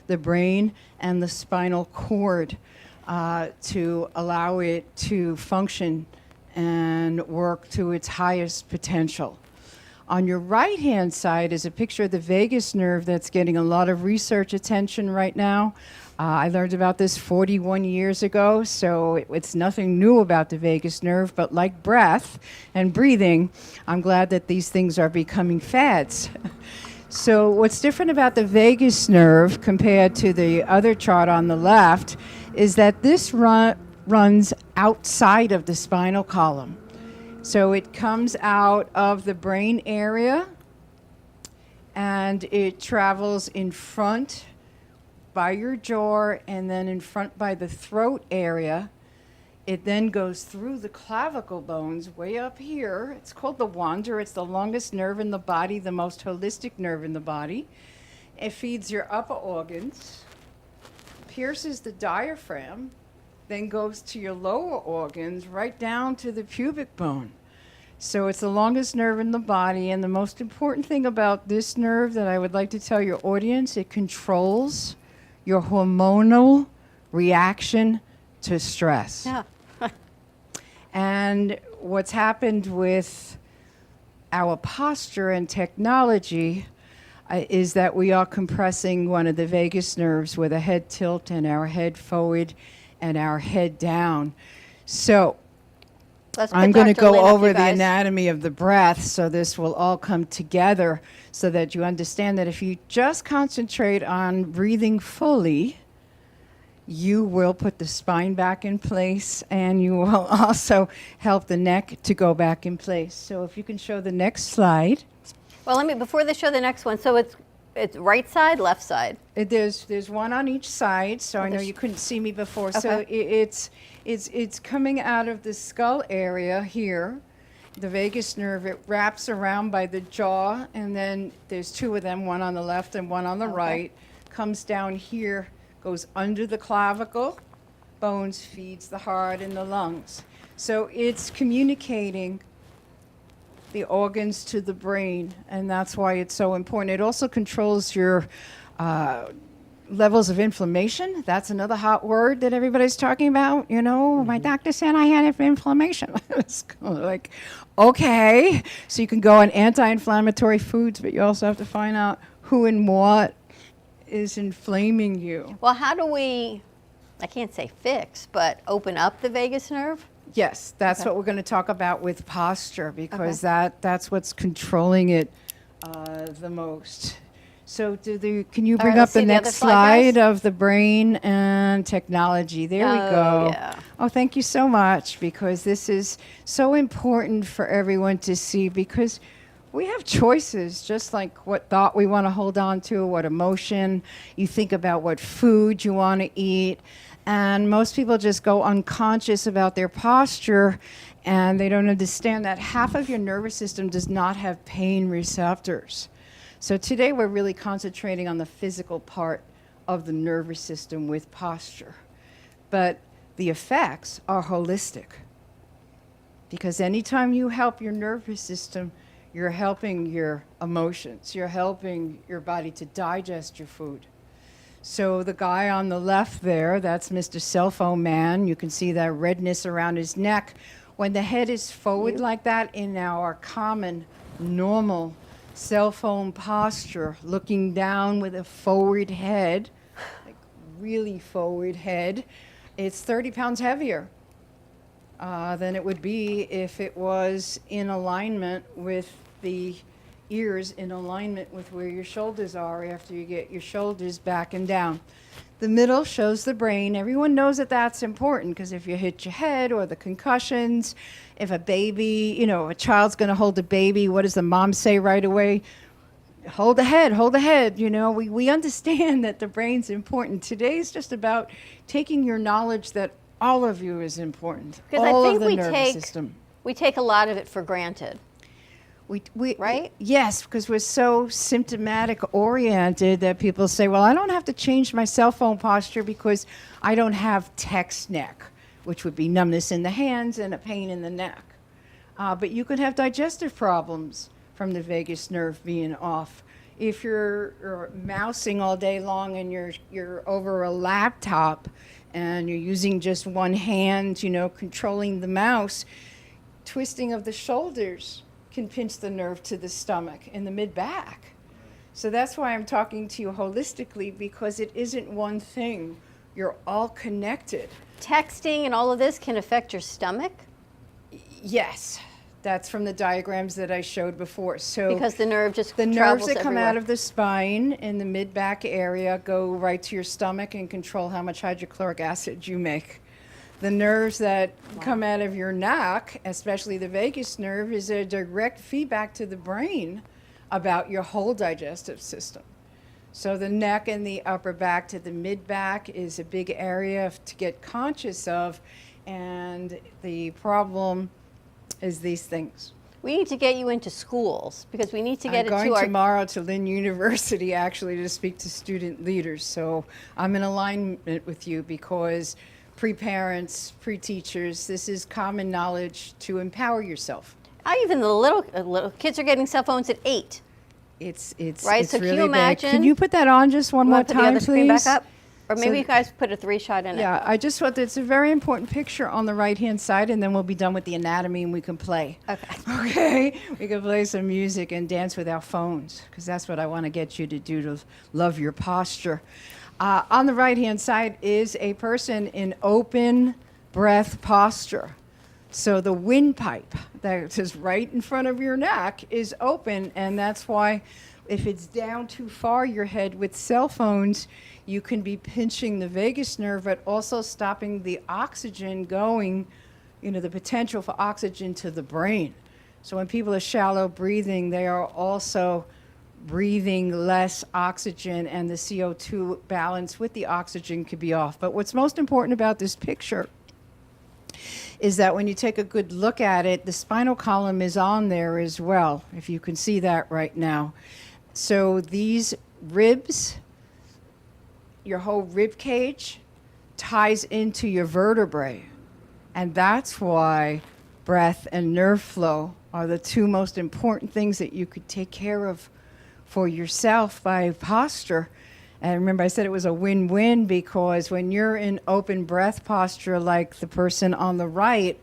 the brain, and the spinal cord to allow it to function and work to its highest potential. On your right-hand side is a picture of the vagus nerve that's getting a lot of research attention right now. I learned about this 41 years ago, so it's nothing new about the vagus nerve, but like breath and breathing, I'm glad that these things are becoming fads. So what's different about the vagus nerve compared to the other chart on the left is that this runs outside of the spinal column. So it comes out of the brain area and it travels in front by your jaw and then in front by the throat area. It then goes through the clavicle bones way up here. It's called the wander. It's the longest nerve in the body, the most holistic nerve in the body. It feeds your upper organs, pierces the diaphragm, then goes to your lower organs right down to the pubic bone. So it's the longest nerve in the body, and the most important thing about this nerve that I would like to tell your audience, it controls your hormonal reaction to stress. Yeah. And what's happened with our posture and technology is that we are compressing one of the vagus nerves with a head tilt and our head forward, and our head down. So Let's put I'm going to Dr. Lynn go up, over you the guys. anatomy of the breath so this will all come together so that you understand that if you just concentrate on breathing fully, you will put the spine back in place and you will also help the neck to go back in place. So if you can show the next slide. Well, before they show the next one, so it's right side, left side. There's one on each side, so I know there's- you couldn't see me before. Okay. So it's coming out of the skull area here, the vagus nerve. It wraps around by the jaw, and then there's two of them, one on the left and one on the right. Comes down here, goes under the clavicle, bones, feeds the heart and the lungs. So it's communicating the organs to the brain, and that's why it's so important. It also controls your levels of inflammation. That's another hot word that everybody's talking about. You know, my doctor said I had inflammation. It's kind of like, okay. So you can go on anti-inflammatory foods, but you also have to find out who and what is inflaming you. Well, how do we, I can't say fix, but open up the vagus nerve? Yes, that's Okay. what we're going to talk about with posture, because that's what's controlling it the most. So can you All bring right, up let's the see the other next slide, slide of the brain and technology? There we Oh, go. yeah. Oh, thank you so much, because this is so important for everyone to see, because we have choices, just like what thought we want to hold on to, what emotion. You think about what food you want to eat. And most people just go unconscious about their posture, and they don't understand that half of your nervous system does not have pain receptors. So today we're really concentrating on the physical part of the nervous system with posture. But the effects are holistic, because anytime you help your nervous system, you're helping your emotions. You're helping your body to digest your food. So the guy on the left there, that's Mr. Cell Phone Man. You can see that redness around his neck. When the head is forward like that in our common, normal cell phone posture, looking down with a forward head, like really forward head, it's 30 pounds heavier than it would be if it was in alignment with the ears, in alignment with where your shoulders are after you get your shoulders back and down. The middle shows the brain. Everyone knows that that's important, because if you hit your head, or the concussions, if a baby, a child's going to hold a baby, what does the mom say right away? Hold the head, hold the head. We understand that the brain's important. Today's just about taking your knowledge that all of you is important. Because all I think of the nervous system. we take a lot of it for granted. Right? Yes, because we're so symptomatic oriented that people say, well, I don't have to change my cell phone posture because I don't have text neck, which would be numbness in the hands and a pain in the neck. But you could have digestive problems from the vagus nerve being off. If you're mousing all day long and you're over a laptop and you're using just one hand, controlling the mouse, twisting of the shoulders can pinch the nerve to the stomach in the mid-back. So that's why I'm talking to you holistically, because it isn't one thing. You're all connected. Texting and all of this can affect your stomach? Yes. That's from the diagrams that I showed before. So Because the nerve just the nerves travels that come everywhere. out of the spine in the mid-back area go right to your stomach and control how much hydrochloric acid you make. The nerves that come out of your neck, especially the vagus nerve, is a direct feedback to the brain about your whole digestive system. So the neck and the upper back to the mid-back is a big area to get conscious of, and the problem is these things. We need to get you into schools, because we need to get I'm going to our... tomorrow to Lynn University actually to speak to student leaders. So I'm in alignment with you, because pre-parents, pre-teachers, this is common knowledge to empower yourself. Even the little kids are getting cell phones at 8. It's right. it's So really can you big. imagine? Can you put that on just one You more wanna put the time, other screen please? back up, or maybe So- you guys put a 3-shot in it. Yeah, I just thought it's a very important picture on the right-hand side, and then we'll be done with the anatomy and we can play. Okay. Okay? We can play some music and dance with our phones, because that's what I want to get you to do, to love your posture. On the right-hand side is a person in open breath posture. So the windpipe that is right in front of your neck is open, and that's why if it's down too far your head with cell phones, you can be pinching the vagus nerve, but also stopping the oxygen going, the potential for oxygen to the brain. So when people are shallow breathing, they are also breathing less oxygen, and the CO2 balance with the oxygen could be off. But what's most important about this picture is that when you take a good look at it, the spinal column is on there as well, if you can see that right now. So these ribs, your whole rib cage ties into your vertebrae. And that's why breath and nerve flow are the two most important things that you could take care of for yourself by posture. And remember, I said it was a win-win, because when you're in open breath posture like the person on the right,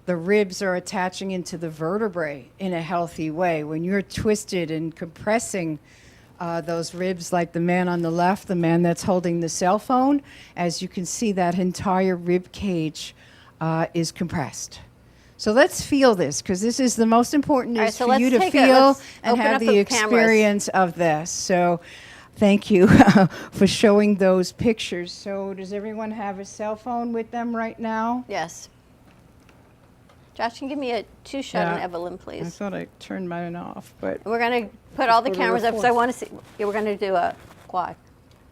the ribs are attaching into the vertebrae in a healthy way. When you're twisted and compressing those ribs like the man on the left, the man that's holding the cell phone, as you can see, that entire rib cage is compressed. So let's feel this, because this is the most important, is for you to feel and have the experience of this. So thank you for showing those pictures. So does everyone have a cell phone with them right now? Yes. Josh, can you give me a two-shot on Evelyn, please? I thought I turned mine off, but we're going to put all the cameras up, so I want to see. Yeah, we're going to do a quad.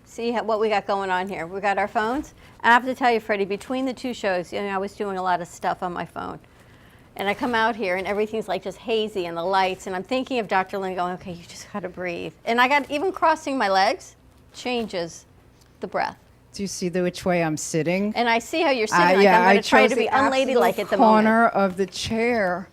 See what we got going on here. We got our phones. And I have to tell you, Freddie, between the two shows, I was doing a lot of stuff on my phone. And I come out here, and everything's like just hazy, and the lights, and I'm thinking of Dr. Lynn going, okay, you just got to breathe. And even crossing my legs changes the breath. Do you see which way I'm sitting? And I see how you're sitting. I'm going to try to be unladylike at the moment. Corner of the chair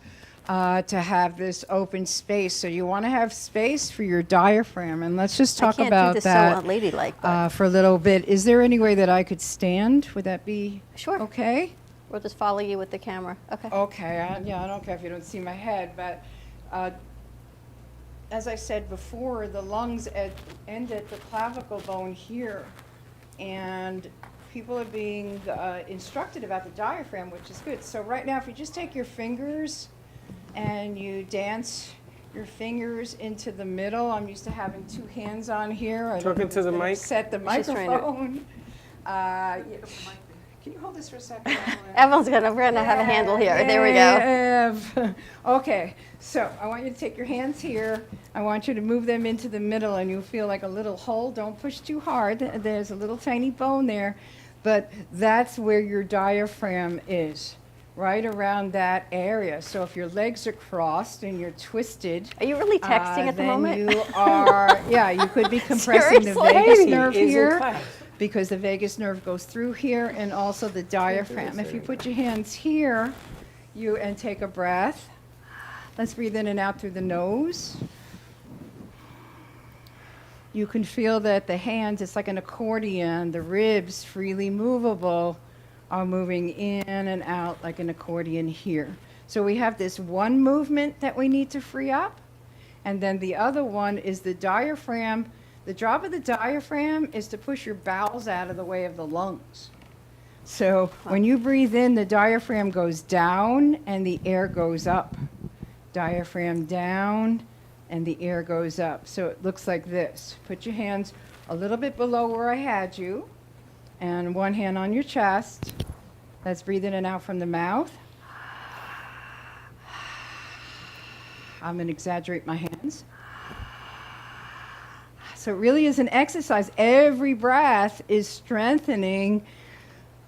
to have this open space. So you want to have space for your diaphragm. And let's just talk about that so unladylike, for a little bit. Is there any way that I could stand? Would that be okay? We'll just follow you with the camera. Okay. Okay. I don't care if you don't see my head, but as I said before, the lungs end at the clavicle bone here. And people are being instructed about the diaphragm, which is good. So right now, if you just take your fingers and you dance your fingers into the middle. I'm used to having two hands on here. Talking to the mic. Set the microphone. Can you hold this for a second? We're gonna have a handle here. There we go. Okay, so I want you to take your hands here. I want you to move them into the middle, and you'll feel like a little hole. Don't push too hard. There's a little tiny bone there, but that's where your diaphragm is, right around that area. So if your legs are crossed and you're twisted, are you really texting at the moment? You are. Yeah, you could be compressing the vagus nerve here. Because the vagus nerve goes through here, and also the diaphragm. If you put your hands here, and take a breath. Let's breathe in and out through the nose. You can feel that the hands, it's like an accordion. The ribs, freely movable, are moving in and out like an accordion here. So we have this one movement that we need to free up, and then the other one is the diaphragm. The job of the diaphragm is to push your bowels out of the way of the lungs. So when you breathe in, the diaphragm goes down and the air goes up. Diaphragm down and the air goes up. So it looks like this. Put your hands a little bit below where I had you, and one hand on your chest. Let's breathe in and out from the mouth. I'm going to exaggerate my hands. So it really is an exercise. Every breath is strengthening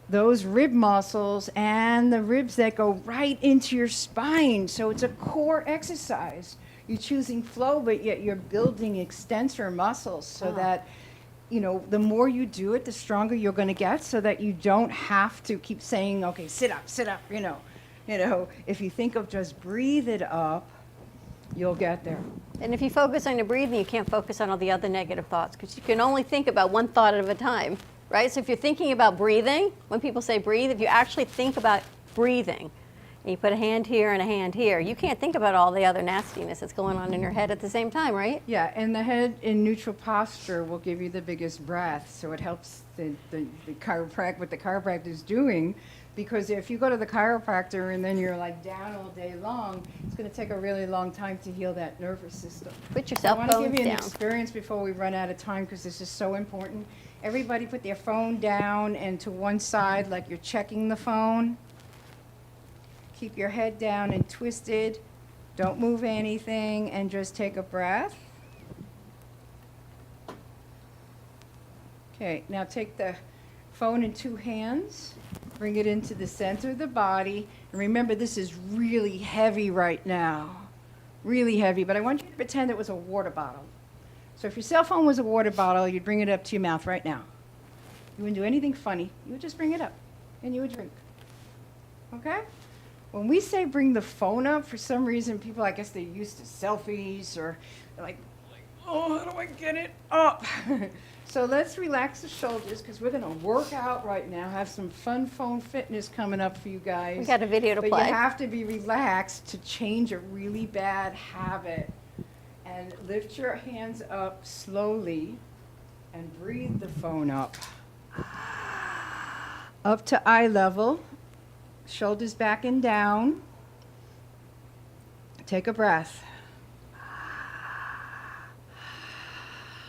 those rib muscles and the ribs that go right into your spine. So it's a core exercise. You're choosing flow, but yet you're building extensor muscles so that, the more you do it, the stronger you're going to get, so that you don't have to keep saying, okay, sit up, if you think of just breathe it up, you'll get there. And if you focus on your breathing, you can't focus on all the other negative thoughts, because you can only think about one thought at a time, right? So if you're thinking about breathing, when people say breathe, if you actually think about breathing, and you put a hand here and a hand here, you can't think about all the other nastiness that's going on in your head at the same time, right? Yeah, and the head in neutral posture will give you the biggest breath, so it helps the chiropractor, what the chiropractor is doing, because if you go to the chiropractor and then you're like down all day long, it's going to take a really long time to heal that nervous system. Put your cell I want to phones give you an down. experience before we run out of time, because this is so important. Everybody put their phone down and to one side like you're checking the phone. Keep your head down and twisted. Don't move anything and just take a breath. Okay, now take the phone in two hands, bring it into the center of the body, and remember this is really heavy right now, really heavy, but I want you to pretend it was a water bottle. So if your cell phone was a water bottle, you'd bring it up to your mouth right now. You wouldn't do anything funny, you would just bring it up, and you would drink, okay? When we say bring the phone up, for some reason people, I guess they're used to selfies, or they're like, oh, how do I get it up? So let's relax the shoulders, because we're going to work out right now, have some fun phone fitness coming up for you guys. We got a video to but play. You have to be relaxed to change a really bad habit. And lift your hands up slowly and breathe the phone up. Up to eye level, shoulders back and down. Take a breath.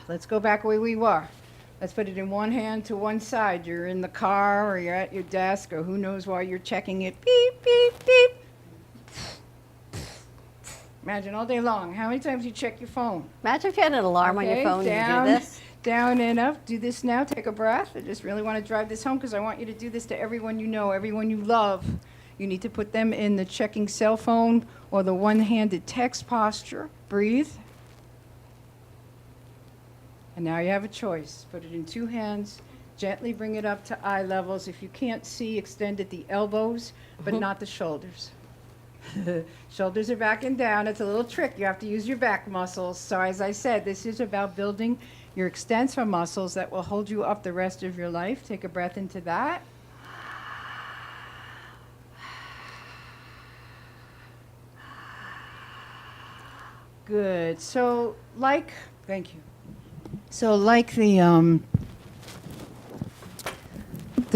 Let's go back where we were. Let's put it in one hand to one side. You're in the car or you're at your desk or who knows why you're checking it. Beep, beep, beep. Imagine all day long. How many times you check your phone? Imagine if you had an alarm on your phone and you do this. Down and up. Do this now. Take a breath. I just really want to drive this home because I want you to do this to everyone you know, everyone you love. You need to put them in the checking cell phone or the one-handed text posture. Breathe. And now you have a choice. Put it in two hands. Gently bring it up to eye levels. If you can't see, extend at the elbows, but not the shoulders. Shoulders are back and down. It's a little trick. You have to use your back muscles. So as I said, this is about building your extensor muscles that will hold you up the rest of your life. Take a breath into that. Good. So thank you. So like the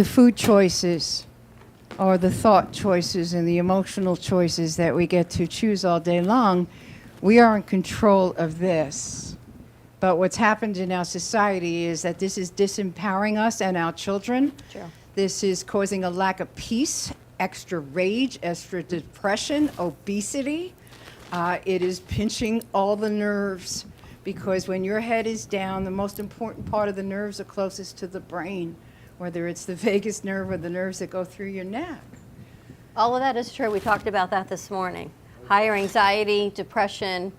food choices or the thought choices and the emotional choices that we get to choose all day long, we are in control of this. But what's happened in our society is that this is disempowering us and our children. Sure. This is causing a lack of peace, extra rage, extra depression, obesity. It is pinching all the nerves, because when your head is down, the most important part of the nerves are closest to the brain, whether it's the vagus nerve or the nerves that go through your neck. All of that is true. We talked about that this morning. Higher anxiety, depression,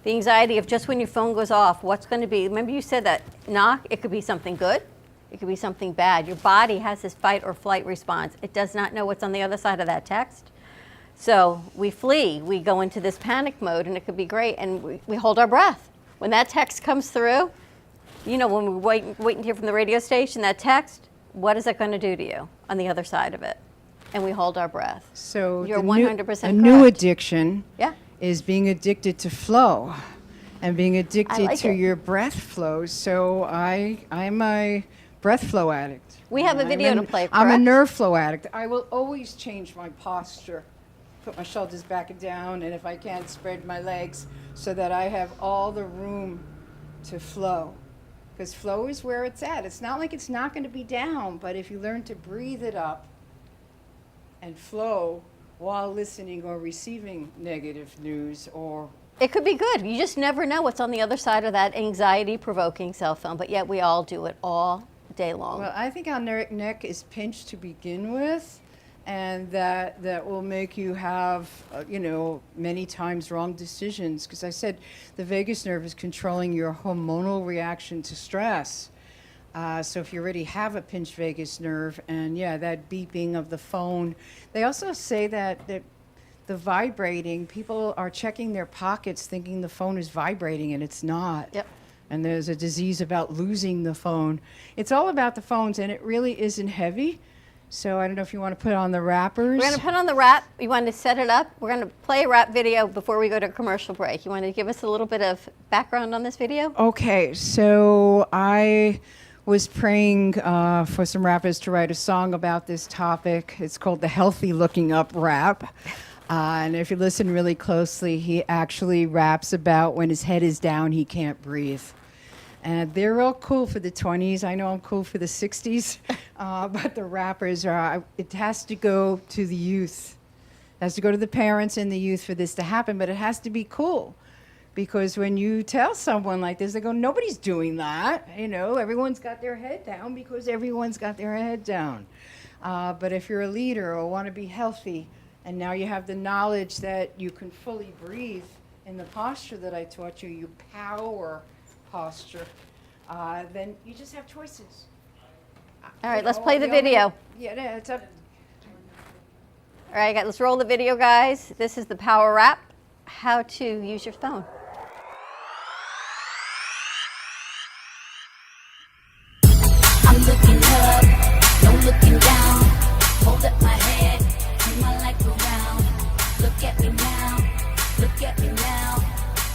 the anxiety of just when your phone goes off, what's going to be. Remember you said that knock, it could be something good, it could be something bad. Your body has this fight or flight response. It does not know what's on the other side of that text. So we flee, we go into this panic mode, and it could be great, and we hold our breath. When that text comes through, you know, when we're waiting to hear from the radio station, that text, what is it going to do to you on the other side of it? And we hold our breath. So you're the 100% correct. A new addiction Yeah. is being addicted to flow and being addicted like to it. your breath flows. So I'm a breath flow addict. We have a video to play, I'm a correct? nerve flow addict. I will always change my posture. Put my shoulders back and down, and if I can, spread my legs so that I have all the room to flow. Because flow is where it's at. It's not like it's not going to be down, but if you learn to breathe it up and flow while listening or receiving negative news or... It could be good. You just never know what's on the other side of that anxiety-provoking cell phone, but yet we all do it all day long. Well, I think our neck is pinched to begin with, and that will make you have, many times wrong decisions. Because I said the vagus nerve is controlling your hormonal reaction to stress. So if you already have a pinched vagus nerve, and that beeping of the phone. They also say that the vibrating, people are checking their pockets thinking the phone is vibrating, and it's not. Yep. And there's a disease about losing the phone. It's all about the phones, and it really isn't heavy. So I don't know if you want to put on the wrappers. We're going to put on the wrap. You want to set it up? We're going to play a wrap video before we go to a commercial break. You want to give us a little bit of background on this video? Okay, so I was praying for some rappers to write a song about this topic. It's called the Healthy Looking Up Rap. And if you listen really closely, he actually raps about when his head is down, he can't breathe. And they're all cool for the 20s. I know I'm cool for the 60s. But the rappers are, it has to go to the youth. It has to go to the parents and the youth for this to happen, but it has to be cool. Because when you tell someone like this, they go, nobody's doing that. You know, everyone's got their head down because everyone's got their head down. But if you're a leader or want to be healthy, and now you have the knowledge that you can fully breathe in the posture that I taught you, you power posture, then you just have choices. All right, let's play the video. Yeah, it's up. All right, let's roll the video, guys. This is the Power Wrap, how to use your phone. I'm looking up, no looking down. Hold up my head, turn my life around. Look at me now, look at me now.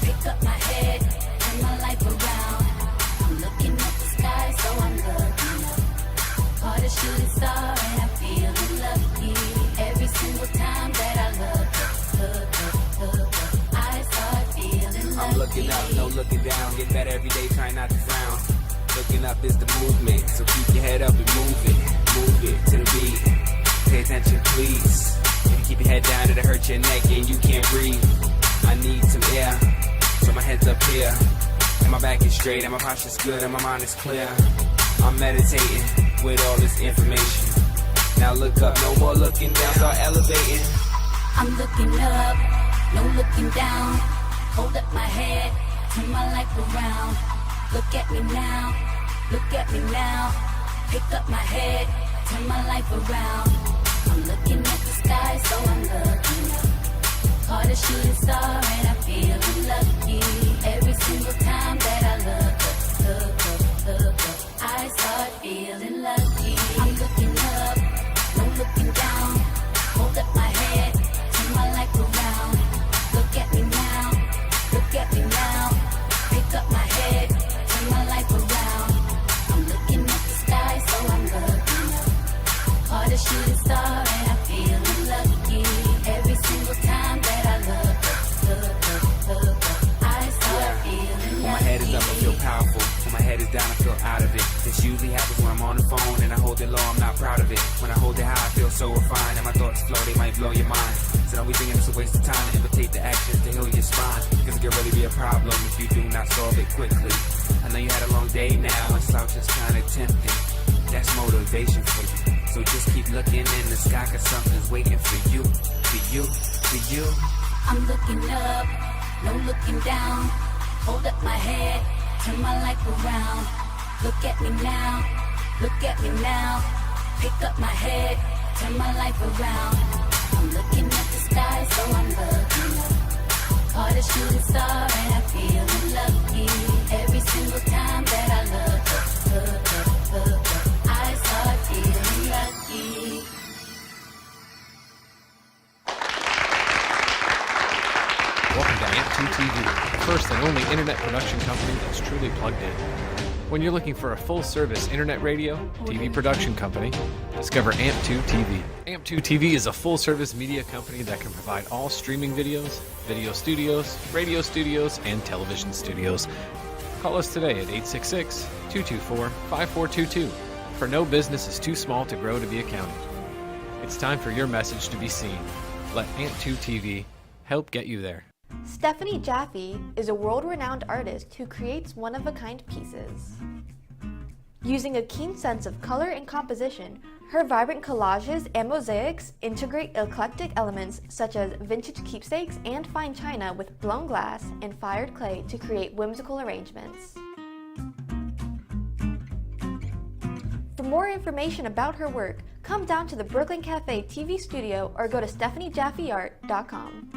Pick up my head, turn my life around. I'm looking at the sky, so I'm looking up. Caught a shooting star and I'm feeling lucky. Every single time that I look up, I start feeling lucky. I'm looking up, no looking down. Get better every day, try not to frown. Looking up is the movement, so keep your head up and move it to the beat. Pay attention, please. If you keep your head down, it'll hurt your neck and you can't breathe. I need some air, so my head's up here. And my back is straight, and my posture's good, and my mind is clear. I'm meditating with all this information. Now look up, no more looking down, start elevating. I'm looking up, no looking down. Hold up my head, turn my life around. Look at me now, look at me now. Pick up my head, turn my life around. I'm looking at the sky, so I'm looking up. Caught a shooting star and I'm feeling lucky. Every single time that I look up, I start feeling lucky. I'm looking up, no looking down. Hold up my head, turn my life around. Look at me now, look at me now. Pick up my head, turn my life around. I'm looking at the sky, so I'm looking up. Caught a shooting star and I'm feeling lucky. Every single time that I look up, I start feeling lucky. When my head is up, I feel powerful. When my head is down, I feel out of it. This usually happens when I'm on the phone and I hold it low, I'm not proud of it. When I hold it high, I feel so refined, and my thoughts flow, they might blow your mind. So don't be thinking it's a waste of time to imitate the actions to heal your spine. Cause it can really be a problem if you do not solve it quickly. I know you had a long day now, and slouch is kinda tempting. That's motivation for you. So just keep looking in the sky, cause something's waiting for you, for you, for you. I'm looking up, no looking down. Hold up my head, turn my life around. Look at me now, look at me now. Pick up my head, turn my life around. I'm looking at the sky, so I'm looking up. Caught a shooting star and I'm feeling lucky. Every single time that I look up, I start feeling lucky. Welcome to AMP2TV, the first and only internet production company that's truly plugged in. When you're looking for a full-service internet radio, TV production company, discover AMP2TV. AMP2TV is a full-service media company that can provide all streaming videos, video studios, radio studios, and television studios. Call us today at 866-224-5422, for no business is too small to grow to be accounted. It's time for your message to be seen. Let AMP2TV help get you there. Stephanie Jaffe is a world-renowned artist who creates one-of-a-kind pieces. Using a keen sense of color and composition, her vibrant collages and mosaics integrate eclectic elements such as vintage keepsakes and fine china with blown glass and fired clay to create whimsical arrangements. For more information about her work, come down to the Brooklyn Cafe TV studio or go to stephaniejaffeart.com.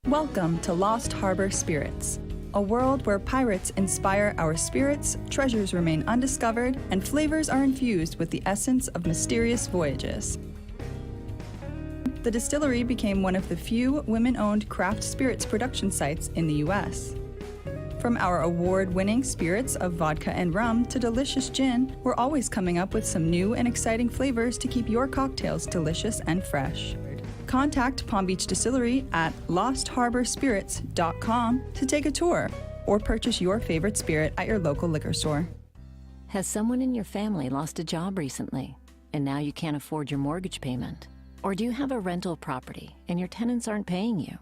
Welcome to Lost Harbor Spirits. A world where pirates inspire our spirits, treasures remain undiscovered, and flavors are infused with the essence of mysterious voyages. The distillery became one of the few women-owned craft spirits production sites in the U.S. From our award-winning spirits of vodka and rum to delicious gin, we're always coming up with some new and exciting flavors to keep your cocktails delicious and fresh. Contact Palm Beach Distillery at lostharborspirits.com to take a tour or purchase your favorite spirit at your local liquor store. Has someone in your family lost a job recently and now you can't afford your mortgage payment? Or do you have a rental property and your tenants aren't paying you?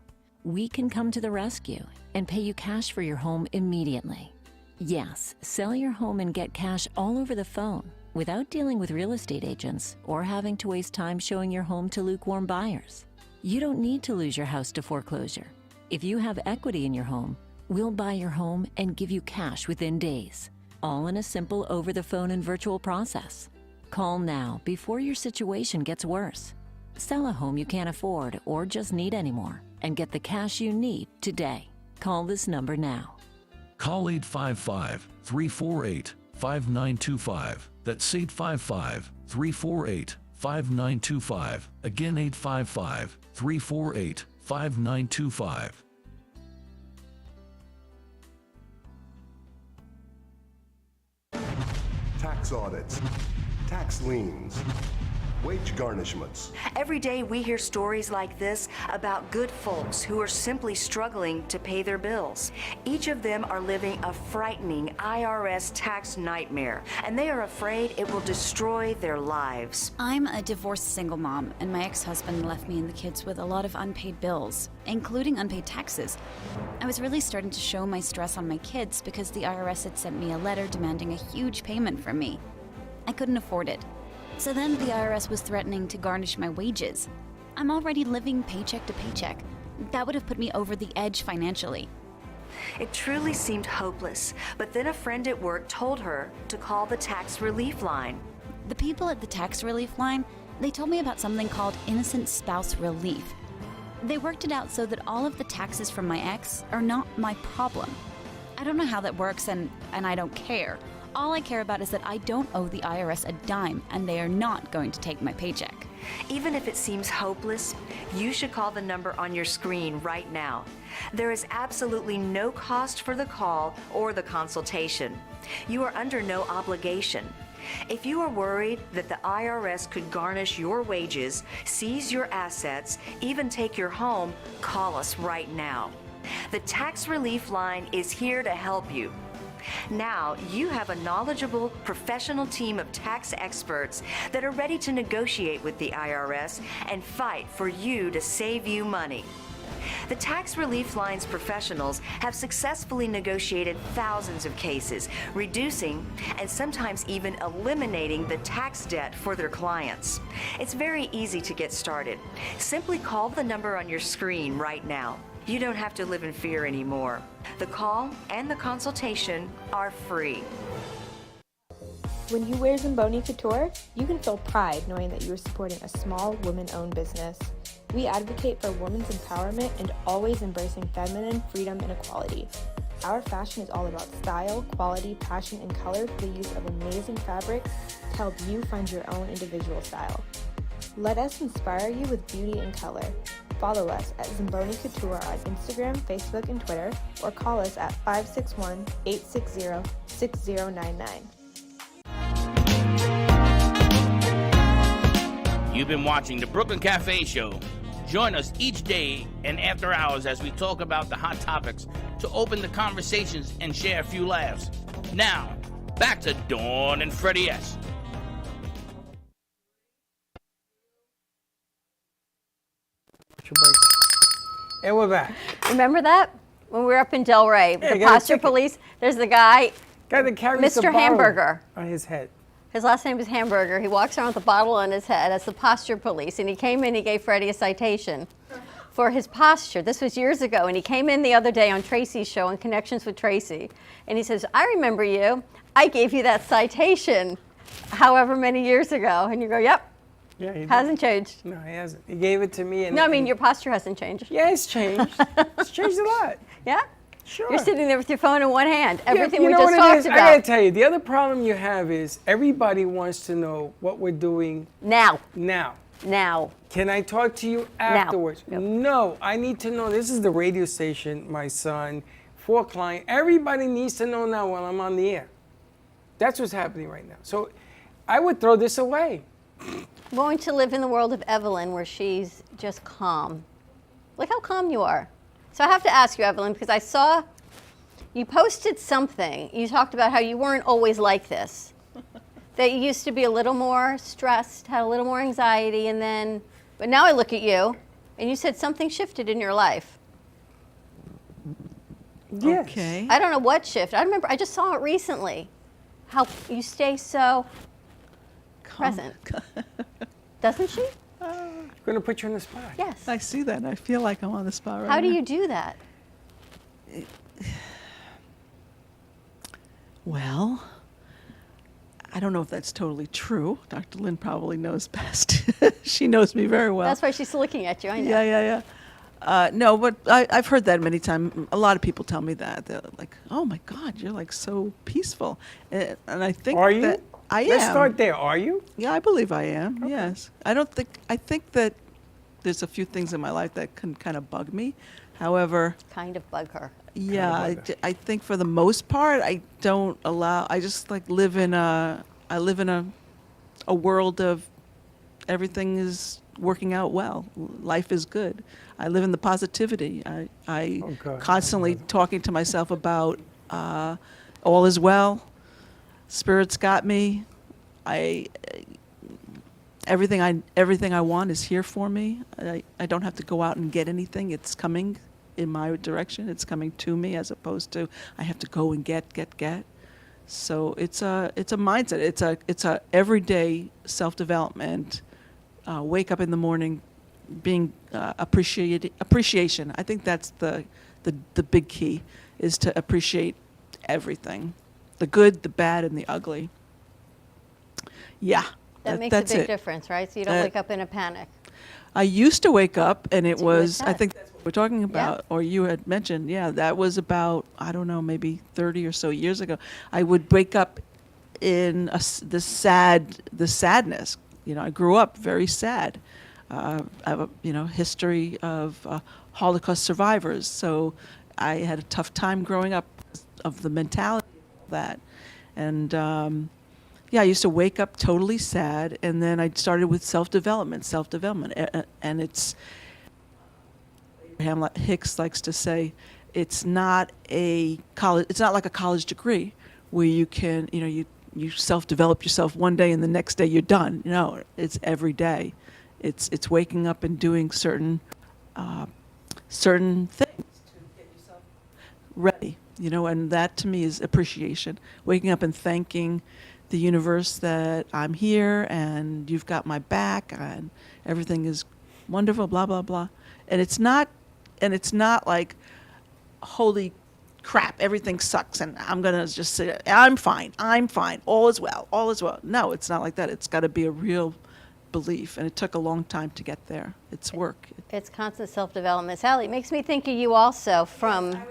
We can come to the rescue and pay you cash for your home immediately. Yes, sell your home and get cash all over the phone without dealing with real estate agents or having to waste time showing your home to lukewarm buyers. You don't need to lose your house to foreclosure. If you have equity in your home, we'll buy your home and give you cash within days, all in a simple over-the-phone and virtual process. Call now before your situation gets worse. Sell a home you can't afford or just need anymore and get the cash you need today. Call this number now. Call 855-348-5925. That's 855-348-5925. Again, 855-348-5925. Tax audits, tax liens, wage garnishments. Every day we hear stories like this about good folks who are simply struggling to pay their bills. Each of them are living a frightening IRS tax nightmare, and they are afraid it will destroy their lives. I'm a divorced single mom, and my ex-husband left me and the kids with a lot of unpaid bills, including unpaid taxes. I was really starting to show my stress on my kids because the IRS had sent me a letter demanding a huge payment from me. I couldn't afford it. So then the IRS was threatening to garnish my wages. I'm already living paycheck to paycheck. That would have put me over the edge financially. It truly seemed hopeless, but then a friend at work told her to call the tax relief line. The people at the tax relief line, they told me about something called innocent spouse relief. They worked it out so that all of the taxes from my ex are not my problem. I don't know how that works, and I don't care. All I care about is that I don't owe the IRS a dime, and they are not going to take my paycheck. Even if it seems hopeless, you should call the number on your screen right now. There is absolutely no cost for the call or the consultation. You are under no obligation. If you are worried that the IRS could garnish your wages, seize your assets, even take your home, call us right now. The Tax Relief Line is here to help you. Now you have a knowledgeable, professional team of tax experts that are ready to negotiate with the IRS and fight for you to save you money. The Tax Relief Line's professionals have successfully negotiated thousands of cases, reducing and sometimes even eliminating the tax debt for their clients. It's very easy to get started. Simply call the number on your screen right now. You don't have to live in fear anymore. The call and the consultation are free. When you wear Zamboni Couture, you can feel pride knowing that you are supporting a small women-owned business. We advocate for women's empowerment and always embracing feminine freedom and equality. Our fashion is all about style, quality, passion, and color through the use of amazing fabrics to help you find your own individual style. Let us inspire you with beauty and color. Follow us at Zamboni Couture on Instagram, Facebook, and Twitter, or call us at 561-860-6099. You've been watching the Brooklyn Cafe Show. Join us each day and after hours as we talk about the hot topics to open the conversations and share a few laughs. Now, back to Dawn and Freddie S. And we're back. Remember that? When we were up in Delray, Yeah, the got a posture ticket. police, there's the guy, that carries the Mr. bottle Hamburger. on his head. His last name is Hamburger. He walks around with a bottle on his head. That's the posture police. And he came in, he gave Freddie a citation for his posture. This was years ago. And he came in the other day on Tracy's show, on Connections with Tracy. And he says, I remember you. I gave you that citation however many years ago. And you go, yep. Yeah, he Hasn't changed. No, he hasn't. He gave it to me. And No, I mean, your posture hasn't changed. Yeah, it's changed. It's changed a lot. Yeah? Sure. You're sitting there with your phone in one hand. Everything you we know just what it talked is? about. I gotta tell you, the other problem you have is everybody wants to know what we're doing now. Now. Can I talk to you afterwards? No, I need to know. This is the radio station, my son, for a client. Everybody needs to know now while I'm on the air. That's what's happening right now. So I would throw this away. I'm going to live in the world of Evelyn where she's just calm. Look how calm you are. So I have to ask you, Evelyn, because I saw you posted something. You talked about how you weren't always like this. That you used to be a little more stressed, had a little more anxiety, and then, but now I look at you, and you said something shifted in your life. Yes. Okay. I don't know what shift. I remember, I just saw it recently. How you stay so present. Doesn't she? I'm going to put you on the spot. Yes. I see that. I feel like I'm on the spot right now. How do you do that? Well, I don't know if that's totally true. Dr. Lynn probably knows best. She knows me very well. That's why she's looking at you, I know. Yeah. No, but I've heard that many times. A lot of people tell me that. They're like, oh my God, you're like so peaceful. And I think Are you? that I am. Let's start there. Are you? Yeah, I believe I am. Yes. I think that there's a few things in my life that can kind of bug me. However, kind of bug her. Yeah, I think for the most part, I don't allow. I just like live in a world of everything is working out well. Life is good. I live in the positivity. I constantly talking to myself about all is well. Spirit's got me. Everything I want is here for me. I don't have to go out and get anything. It's coming in my direction. It's coming to me as opposed to I have to go and get. So it's a mindset. It's a everyday self-development. Wake up in the morning, being appreciation. I think that's the big key is to appreciate everything, the good, the bad, and the ugly. Yeah. That makes a big difference, right? So you don't wake up in a panic. I used to wake up and it was, like I that. think that's what we're talking about, or you had mentioned, that was about, I don't know, maybe 30 or so years ago. I would wake up in the sadness. I grew up very sad. I have a history of Holocaust survivors, so I had a tough time growing up of the mentality of that. And I used to wake up totally sad, and then I started with self-development, and it's, Abraham Hicks likes to say, it's not like a college degree where you can, you self-develop yourself one day and the next day you're done. No, it's every day. It's waking up and doing certain things to get yourself ready, and that to me is appreciation. Waking up and thanking the universe that I'm here and you've got my back and everything is wonderful, blah, blah, blah. And it's not like, holy crap, everything sucks and I'm going to just say, I'm fine, all is well. No, it's not like that. It's got to be a real belief, and it took a long time to get there. It's work. It's constant self-development. Sally, it makes me think of you also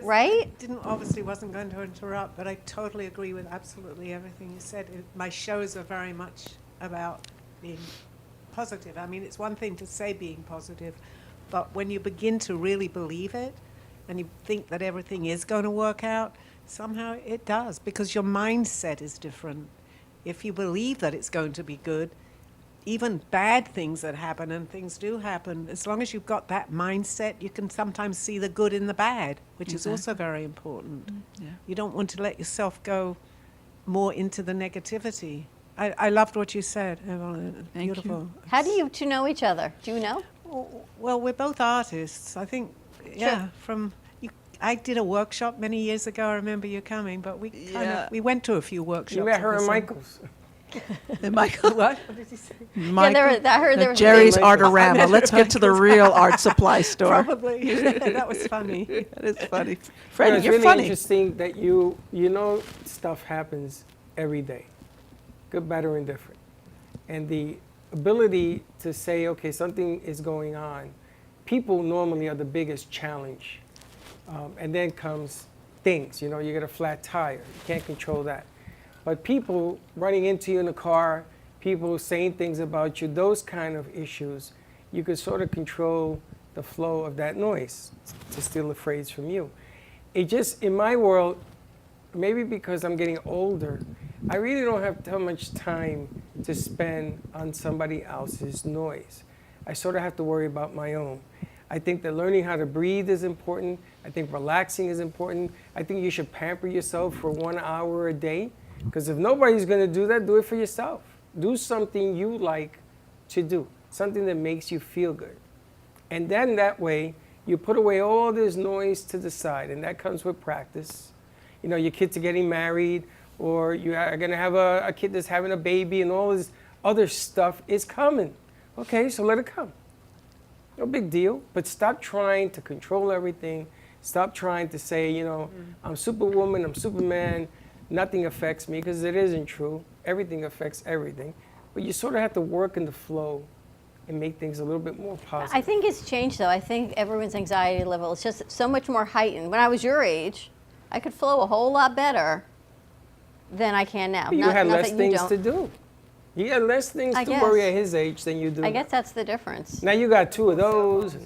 right? Obviously wasn't going to interrupt, but I totally agree with absolutely everything you said. My shows are very much about being positive. I mean, it's one thing to say being positive, but when you begin to really believe it and you think that everything is going to work out, somehow it does, because your mindset is different. If you believe that it's going to be good, even bad things that happen, and things do happen, as long as you've got that mindset, you can sometimes see the good in the bad, which is also very important. Yeah. You don't want to let yourself go more into the negativity. I loved what you said, Evelyn. Beautiful. How do you two know each other? Do you know? Well, we're both artists. I think, I did a workshop many years ago. I remember you coming, but we went to a few workshops. You met her in Michael's. Michael. What did you say? Michael, I heard there was Jerry's Artorama. Let's get to the real art supply store. Probably. That was funny. That is funny. Freddie, it's you're really funny. Interesting that stuff happens every day, good, bad, or indifferent. And the ability to say, okay, something is going on. People normally are the biggest challenge. And then comes things. You know, you get a flat tire. You can't control that. But people running into you in the car, people saying things about you, those kind of issues, you could sort of control the flow of that noise, to steal a phrase from you. It just, in my world, maybe because I'm getting older, I really don't have that much time to spend on somebody else's noise. I sort of have to worry about my own. I think that learning how to breathe is important. I think relaxing is important. I think you should pamper yourself for 1 hour a day, because if nobody's going to do that, do it for yourself. Do something you like to do, something that makes you feel good. And then that way, you put away all this noise to the side, and that comes with practice. You know, your kids are getting married, or you are going to have a kid that's having a baby, and all this other stuff is coming. Okay, so let it come. No big deal, but stop trying to control everything. Stop trying to say, you know, I'm Superwoman, I'm Superman, nothing affects me, because it isn't true. Everything affects everything. But you sort of have to work in the flow and make things a little bit more positive. I think it's changed, though. I think everyone's anxiety level is just so much more heightened. When I was your age, I could flow a whole lot better than I can now. You had less things to do. You had less things to worry at his age than you do. I guess that's the difference. Now you got 2 of those.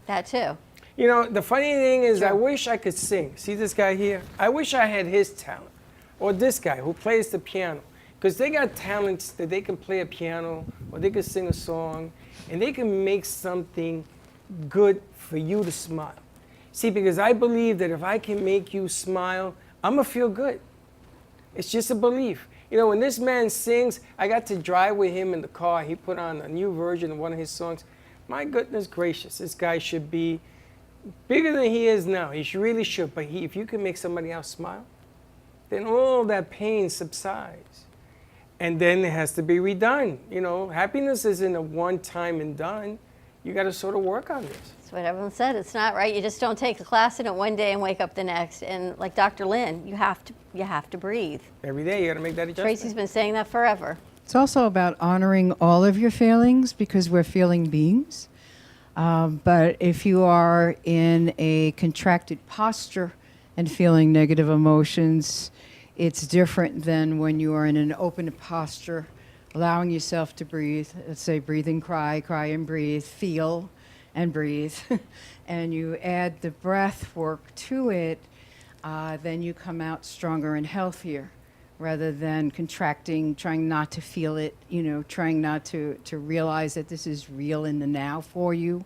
That too. You know, the funny thing is, I wish I could sing. See this guy here? I wish I had his talent. Or this guy who plays the piano. Because they got talents that they can play a piano, or they can sing a song, and they can make something good for you to smile. See, because I believe that if I can make you smile, I'm going to feel good. It's just a belief. You know, when this man sings, I got to drive with him in the car. He put on a new version of one of his songs. My goodness gracious, this guy should be bigger than he is now. He really should. But if you can make somebody else smile, then all that pain subsides. And then it has to be redone. You know, happiness isn't a one-time and done. You got to sort of work on this. That's what everyone said. It's not right. You just don't take a class in it one day and wake up the next. And like Dr. Lynn, you have to breathe. Every day you got to make that adjustment. Tracy's been saying that forever. It's also about honoring all of your feelings, because we're feeling beings. But if you are in a contracted posture and feeling negative emotions, it's different than when you are in an open posture, allowing yourself to breathe. Let's say breathe and cry and breathe, feel and breathe. And you add the breath work to it, then you come out stronger and healthier, rather than contracting, trying not to feel it, you know, trying not to realize that this is real in the now for you.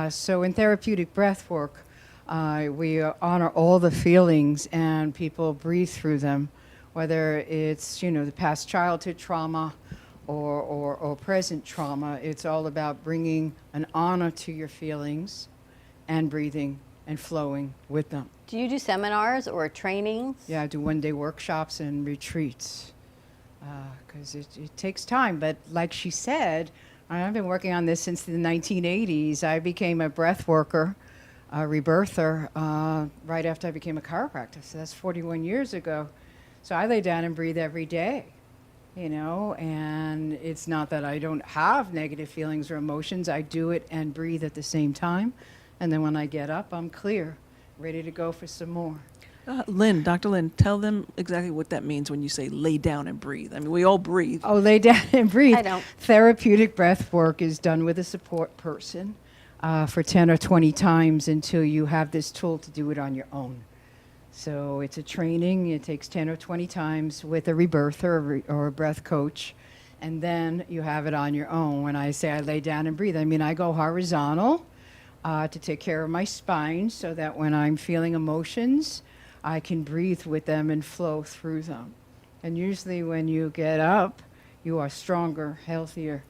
So in therapeutic breath work, we honor all the feelings and people breathe through them, whether it's, you know, the past childhood trauma or present trauma. It's all about bringing an honor to your feelings and breathing and flowing with them. Do you do seminars or trainings? Yeah, I do one-day workshops and retreats, because it takes time. But like she said, I've been working on this since the 1980s. I became a breath worker, a rebirther, right after I became a chiropractor. So that's 41 years ago. So I lay down and breathe every day, you know, and it's not that I don't have negative feelings or emotions. I do it and breathe at the same time. And then when I get up, I'm clear, ready to go for some more. Dr. Lynn, tell them exactly what that means when you say lay down and breathe. I mean, we all breathe. Oh, lay down and breathe. I don't. Therapeutic breath work is done with a support person for 10 or 20 times until you have this tool to do it on your own. So it's a training. It takes 10 or 20 times with a rebirther or a breath coach, and then you have it on your own. When I say I lay down and breathe, I mean I go horizontal to take care of my spine so that when I'm feeling emotions, I can breathe with them and flow through them. And usually when you get up, you are stronger, healthier.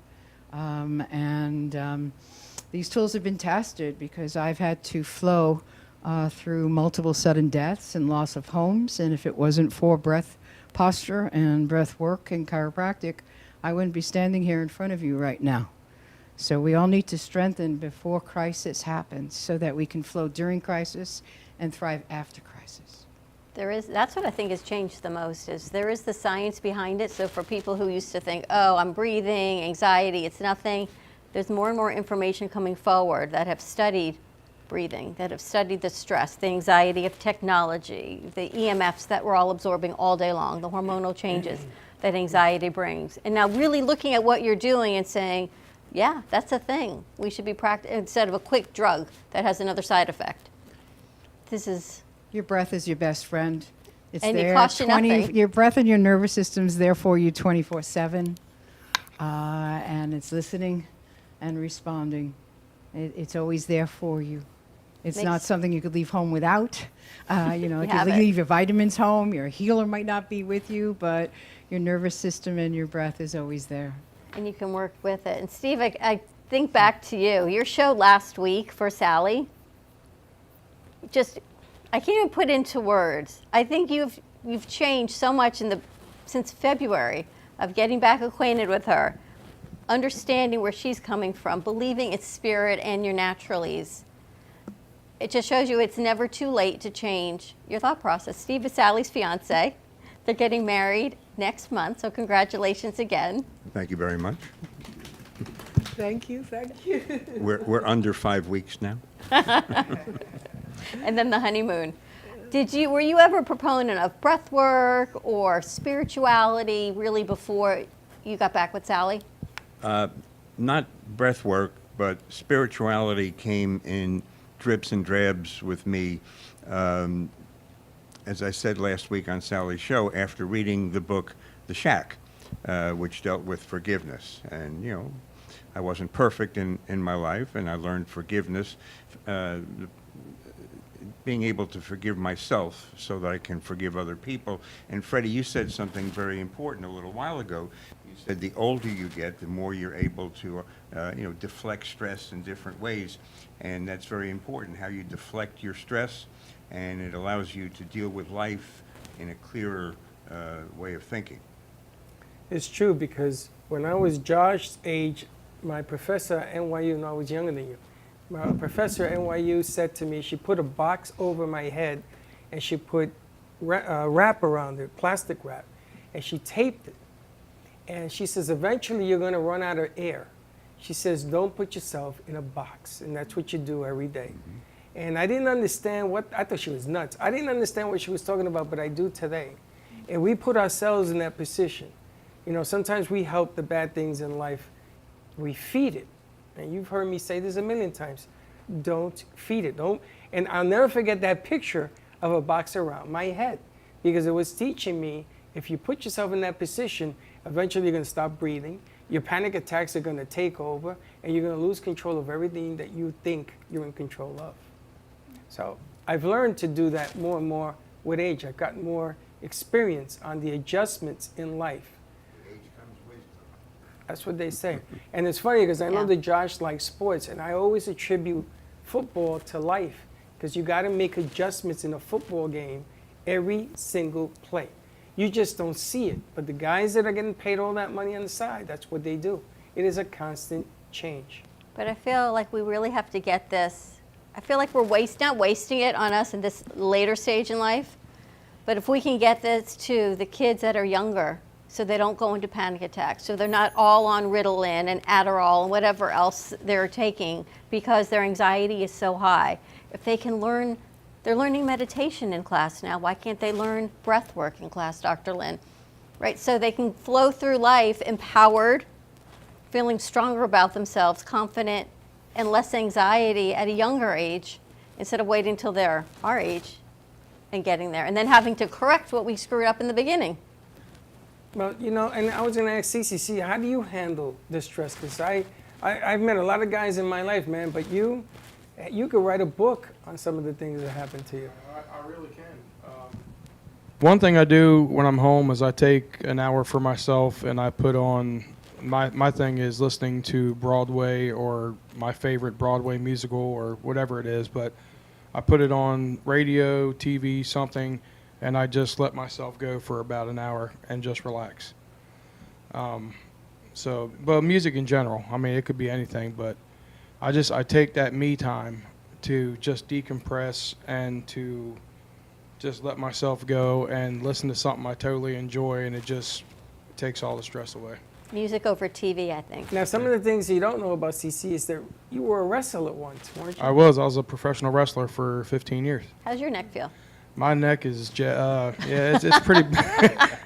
These tools have been tested because I've had to flow through multiple sudden deaths and loss of homes. And if it wasn't for breath posture and breath work and chiropractic, I wouldn't be standing here in front of you right now. So we all need to strengthen before crisis happens so that we can flow during crisis and thrive after crisis. That's what I think has changed the most, is there is the science behind it. So for people who used to think, oh, I'm breathing, anxiety, it's nothing, there's more and more information coming forward that have studied breathing, that have studied the stress, the anxiety of technology, the EMFs that we're all absorbing all day long, the hormonal changes that anxiety brings. And now really looking at what you're doing and saying, yeah, that's a thing. We should be practicing instead of a quick drug that has another side effect. This is... Your breath is your best friend. It's and there. it costs you nothing. Your breath and your nervous system's there for you 24/7. And it's listening and responding. It's always there for you. It's not something you could leave home without. You could leave your vitamins home. Your healer might not be with you, but your nervous system and your breath is always there. And you can work with it. And Steve, I think back to you. Your show last week for Sally, I can't even put into words. I think you've changed so much since February of getting back acquainted with her, understanding where she's coming from, believing it's spirit and your naturalies. It just shows you it's never too late to change your thought process. Steve is Sally's fiance. They're getting married next month, so congratulations again. Thank you very much. Thank you. We're under 5 weeks now. And then the honeymoon. Were you ever a proponent of breath work or spirituality really before you got back with Sally? Not breath work, but spirituality came in drips and drabs with me. As I said last week on Sally's show, after reading the book The Shack, which dealt with forgiveness. And, I wasn't perfect in my life, and I learned forgiveness, being able to forgive myself so that I can forgive other people. And Freddie, you said something very important a little while ago. You said the older you get, the more you're able to, deflect stress in different ways. And that's very important, how you deflect your stress, and it allows you to deal with life in a clearer way of thinking. It's true, because when I was Josh's age, my professor at NYU, I was younger than you, my professor at NYU said to me, she put a box over my head and she put wrap around it, plastic wrap, and she taped it. And she says, eventually you're going to run out of air. She says, don't put yourself in a box. And that's what you do every day. Mm-hmm. And I didn't understand I thought she was nuts. I didn't understand what she was talking about, but I do today. And we put ourselves in that position. Sometimes we help the bad things in life. We feed it. And you've heard me say this a million times. Don't feed it. And I'll never forget that picture of a box around my head, because it was teaching me, if you put yourself in that position, eventually you're going to stop breathing. Your panic attacks are going to take over, and you're going to lose control of everything that you think you're in control of. So I've learned to do that more and more with age. I've gotten more experience on the adjustments in life. That's what they say. And it's funny, because I know that Josh likes sports, and I always attribute football to life, because you got to make adjustments in a football game every single play. You just don't see it. But the guys that are getting paid all that money on the side, that's what they do. It is a constant change. But I feel like we really have to get this. I feel like we're not wasting it on us in this later stage in life, but if we can get this to the kids that are younger, so they don't go into panic attacks, so they're not all on Ritalin and Adderall and whatever else they're taking because their anxiety is so high. If they can learn, they're learning meditation in class now. Why can't they learn breath work in class, Dr. Lynn? Right, so they can flow through life empowered, feeling stronger about themselves, confident, and less anxiety at a younger age, instead of waiting till they're our age and getting there, and then having to correct what we screwed up in the beginning. Well, and I was going to ask CCC, how do you handle the stress? Because I've met a lot of guys in my life, man, but you could write a book on some of the things that happened to you. I really can. One thing I do when I'm home is I take an hour for myself, and I put on, my thing is listening to Broadway or my favorite Broadway musical or whatever it is, but I put it on radio, TV, something, and I just let myself go for about an hour and just relax. But music in general, I mean, it could be anything, but I take that me time to just decompress and to just let myself go and listen to something I totally enjoy, and it just takes all the stress away. Music over TV, I think. Now, some of the things you don't know about CC is that you were a wrestler once, weren't you? I was a professional wrestler for 15 years. How's your neck feel? My neck is, it's pretty,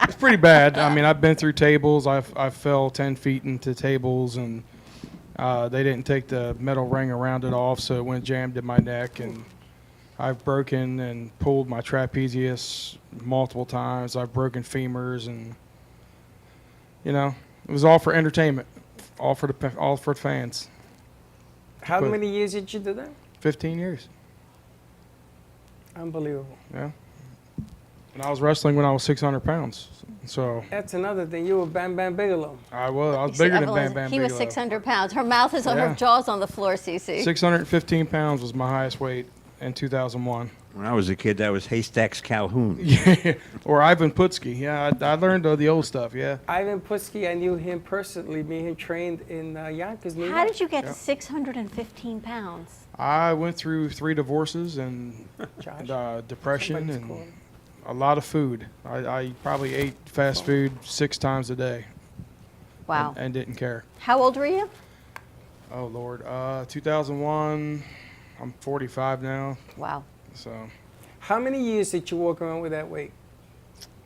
it's pretty bad. I mean, I've been through tables. I fell 10 feet into tables, and they didn't take the metal ring around it off, so it went jammed in my neck. And I've broken and pulled my trapezius multiple times. I've broken femurs, and it was all for entertainment, all for the fans. How many years did you do that? 15 years. Unbelievable. Yeah. And I was wrestling when I was 600 pounds. So that's another thing. You were Bam Bam Bigelow. I was bigger than Bam Bam He Bigelow. was 600 pounds. Her mouth is on her jaws on the floor, Cece. 615 pounds was my highest weight in 2001. When I was a kid, that was Haystacks Calhoun. Yeah, or Ivan Putski. Yeah, I learned the old stuff, yeah. Ivan Putski, I knew him personally. Me and him trained in Yonkers, New York. How did you get to 615 pounds? I went through 3 divorces and depression and a lot of food. I probably ate fast food 6 times a day. Wow. And didn't care. How old were you? Oh, Lord. 2001. I'm 45 now. Wow. So. How many years did you walk around with that weight?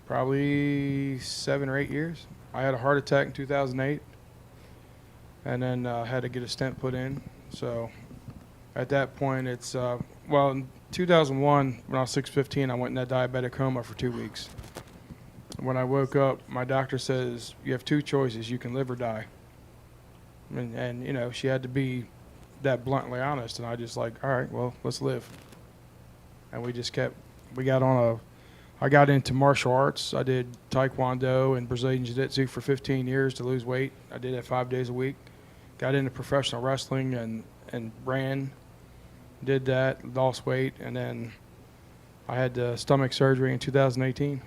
Probably 7 or 8 years. I had a heart attack in 2008, and then had to get a stent put in. So at that point, it's in 2001, when I was 6'15", I went in that diabetic coma for 2 weeks. When I woke up, my doctor says, you have 2 choices. You can live or die. And she had to be that bluntly honest, and I just all right, well, let's live. And I got into martial arts. I did Taekwondo and Brazilian Jiu-Jitsu for 15 years to lose weight. I did that 5 days a week. Got into professional wrestling and ran, did that, lost weight, and then I had stomach surgery in 2018.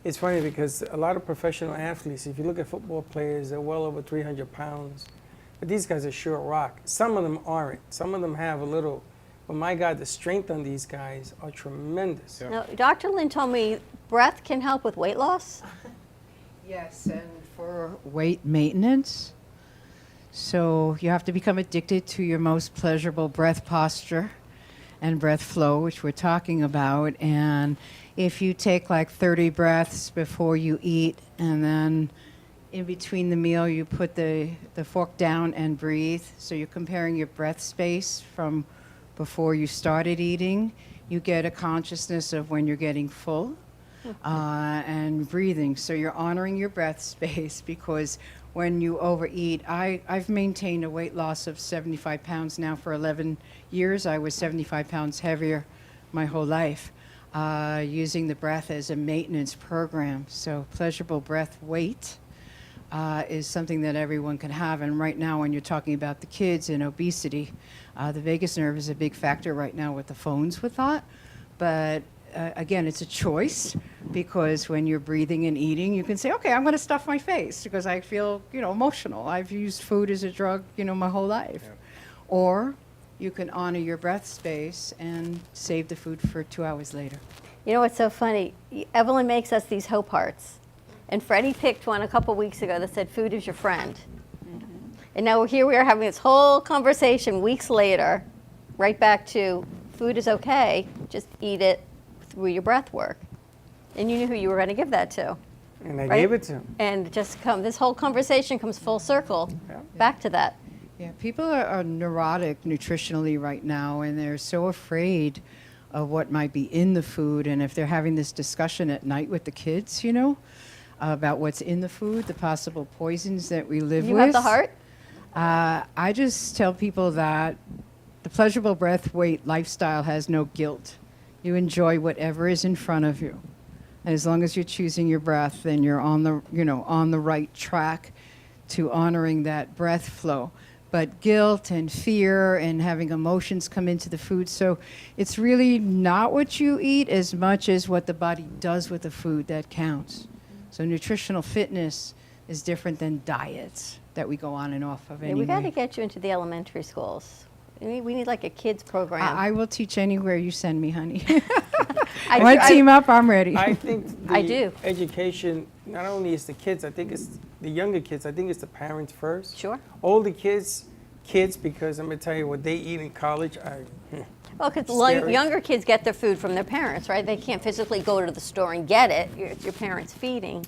It's funny because a lot of professional athletes, if you look at football players, they're well over 300 pounds. But these guys are sure rock. Some of them aren't. Some of them have a little. But my God, the strength on these guys are tremendous. Now, Dr. Lynn told me breath can help with weight loss. Yes, and for weight maintenance. So you have to become addicted to your most pleasurable breath posture and breath flow, which we're talking about. And if you take 30 breaths before you eat, and then in between the meal you put the fork down and breathe, so you're comparing your breath space from before you started eating, you get a consciousness of when you're getting full and breathing. So you're honoring your breath space, because when you overeat, I've maintained a weight loss of 75 pounds now for 11 years. I was 75 pounds heavier my whole life, using the breath as a maintenance program. So pleasurable breath weight is something that everyone can have. And right now, when you're talking about the kids and obesity, the vagus nerve is a big factor right now with the phones with that. But again, it's a choice, because when you're breathing and eating, you can say, okay, I'm going to stuff my face because I feel, emotional. I've used food as a drug, my whole life. Yeah. Or you can honor your breath space and save the food for 2 hours later. You know what's so funny? Evelyn makes us these hope hearts. And Freddie picked one a couple weeks ago that said, food is your friend. Mm-hmm. And now here we are having this whole conversation weeks later, right back to food is okay, just eat it through your breath work. And you knew who you were going to give that to. And I gave it to him. And this whole conversation comes full circle back to that. Yeah, people are neurotic nutritionally right now, and they're so afraid of what might be in the food. And if they're having this discussion at night with the kids, about what's in the food, the possible poisons that we live with. You have the heart? I just tell people that the pleasurable breath weight lifestyle has no guilt. You enjoy whatever is in front of you. And as long as you're choosing your breath, then you're on the right track to honoring that breath flow. But guilt and fear and having emotions come into the food. So it's really not what you eat as much as what the body does with the food that counts. So nutritional fitness is different than diets that we go on and off of anyway. We got to get you into the elementary schools. We need like a kids program. I will teach anywhere you send me, honey. Want to team up? I'm ready. I think I do. Education not only is the kids, I think it's the younger kids. I think it's the parents first. Sure. Older kids, because I'm gonna tell you what they eat in college. Well, because Scary. younger kids get their food from their parents, right? They can't physically go to the store and get it. It's your parents feeding.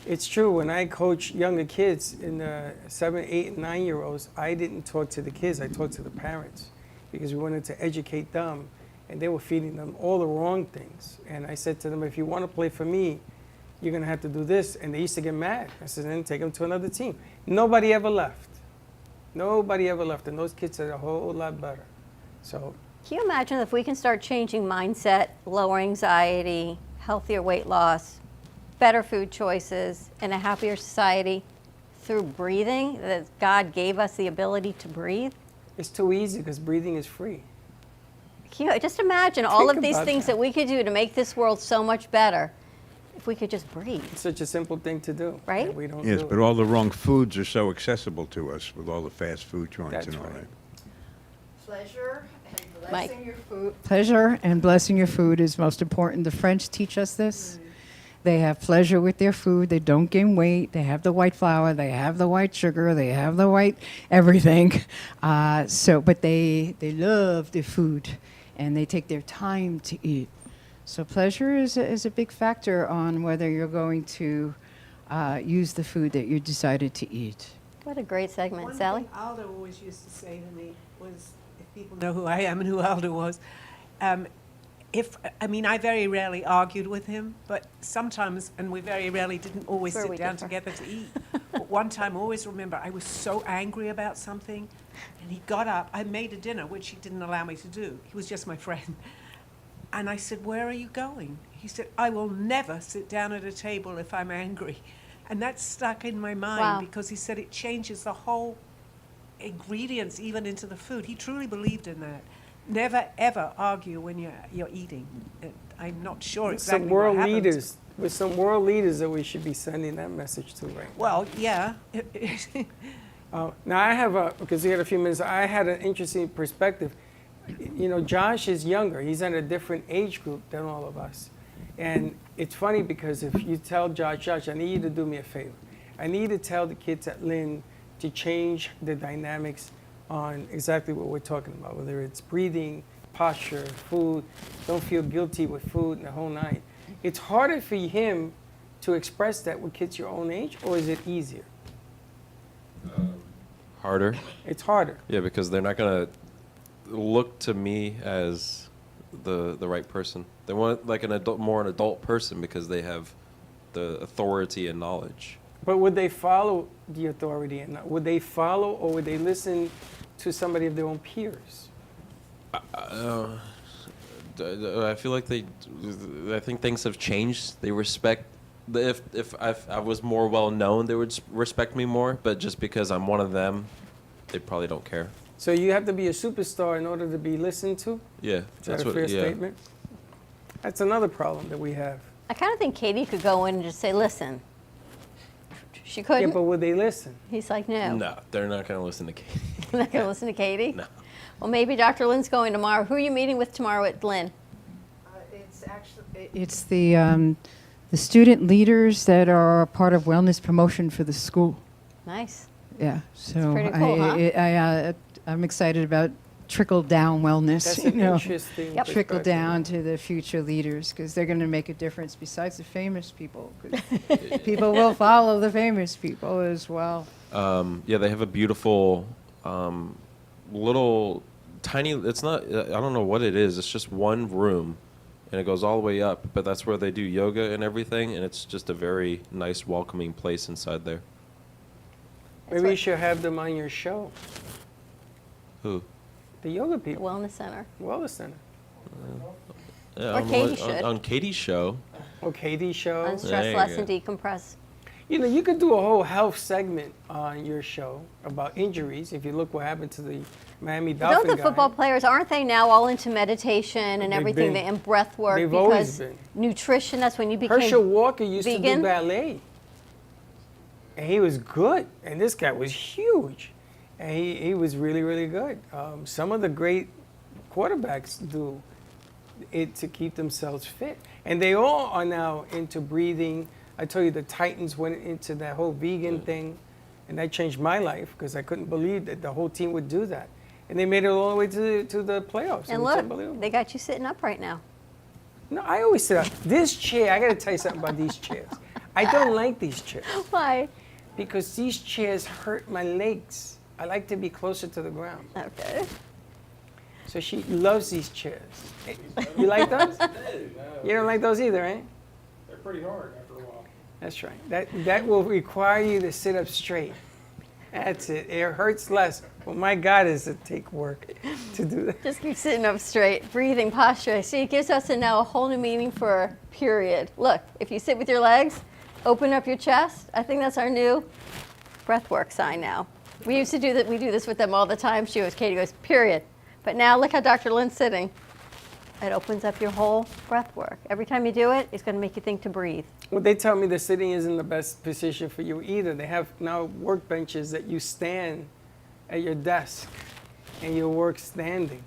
It's true. When I coach younger kids, in the 7, 8, and 9-year-olds, I didn't talk to the kids. I talked to the parents because we wanted to educate them, and they were feeding them all the wrong things. And I said to them, if you want to play for me, you're going to have to do this. And they used to get mad. I said, then take them to another team. Nobody ever left. Nobody ever left. And those kids are a whole lot better. So. Can you imagine if we can start changing mindset, lower anxiety, healthier weight loss, better food choices, and a happier society through breathing, that God gave us the ability to breathe? It's too easy because breathing is free. Can you just imagine all Think of these about things that we could do to make this world so much better if we could just breathe, It's such a simple thing to do. right? and we don't Yes, do but it. all the wrong foods are so accessible to us with all the fast food joints That's and all right. that. Pleasure and Mike. blessing your food. Pleasure and blessing your food is most important. The French teach us this. They have pleasure with their food. They don't gain weight. They have the white flour. They have the white sugar. They have the white everything. But they love their food, and they take their time to eat. So pleasure is a big factor on whether you're going to use the food that you decided to eat. What a great segment, One Sally. thing Aldo always used to say to me was, if people know who I am and who Aldo was, I very rarely argued with him, but sometimes, and we very rarely didn't always Where sit we down differ. together to eat. But one time, I always remember, I was so angry about something, and he got up. I made a dinner, which he didn't allow me to do. He was just my friend. And I said, where are you going? He said, I will never sit down at a table if I'm angry. And that stuck in my mind Wow. because he said it changes the whole ingredients, even into the food. He truly believed in that. Never, ever argue when you're eating. I'm not sure exactly Some world what happens. leaders, with some world leaders that we should be sending that message to right now. Well, yeah. Now I have because we had a few minutes, I had an interesting perspective. You know, Josh is younger. He's in a different age group than all of us. And it's funny because if you tell Josh, I need you to do me a favor. I need to tell the kids at Lynn to change the dynamics on exactly what we're talking about, whether it's breathing, posture, food, don't feel guilty with food, and the whole nine. It's harder for him to express that with kids your own age, or is it easier? Harder. It's harder. Yeah, because they're not gonna look to me as the right person. They want like an adult person because they have the authority and knowledge. But would they follow the authority, and would they follow, or would they listen to somebody of their own peers? I feel like I think things have changed. They respect. If I was more well known, they would respect me more. But just because I'm one of them, they probably don't care. So you have to be a superstar in order to be listened to? Yeah, Is that a fair statement? That's another problem that we have. I kind of think Katie could go in and just say, listen. She couldn't. Yeah, but would they listen? He's like, no. No, they're not going to listen to Katie. They're not going to listen to Katie? No. Well, maybe Dr. Lynn's going tomorrow. Who are you meeting with tomorrow at Lynn? It's the student leaders that are part of wellness promotion for the school. Nice. Yeah, so pretty cool, I'm excited about trickle-down wellness. That's you an know, interesting Yep. trickle perspective. down to the future leaders because they're going to make a difference besides the famous people. 'Cause people will follow the famous people as well. Yeah, they have a beautiful little tiny. It's not. I don't know what it is. It's just one room, and it goes all the way up. But that's where they do yoga and everything, and it's just a very nice, welcoming place inside there. Maybe you should have them on your show. Who? The yoga people. Wellness Center. Wellness Center. Yeah, Or Katie should. on Katie's show. Or Katie's show. Unstress There you less go. and decompress. You know, you could do a whole health segment on your show about injuries. If you look what happened to the Miami Dolphin Don't the guy. football players, aren't they now all into meditation and They've everything, been. and breath work? They've because always been. nutrition, that's when you became Herschel Walker used to vegan. do ballet. And he was good. And this guy was huge. And he was really, really good. Some of the great quarterbacks do it to keep themselves fit. And they all are now into breathing. I told you the Titans went into that whole vegan thing, and that changed my life because I couldn't believe that the whole team would do that. And they made it all the way to the playoffs. And look, they got you sitting up right now. No, I always sit up. This chair, I got to tell you something about these chairs. I don't like these chairs. Why? Because these chairs hurt my legs. I like to be closer to the ground. Okay. So she loves these chairs. You like those? You don't like those either, eh? They're pretty hard after a while. That's right. That will require you to sit up straight. That's it. It hurts less. Well, my God, does it take work to do that? Just keep sitting up straight, breathing, posture. See, it gives us now a whole new meaning for period. Look, if you sit with your legs, open up your chest. I think that's our new breathwork sign now. We used to do that. We do this with them all the time. Katie goes, period. But now look how Dr. Lynn's sitting. It opens up your whole breath work. Every time you do it, it's going to make you think to breathe. Well, they tell me the sitting isn't the best position for you either. They have now workbenches that you stand at your desk and you work standing.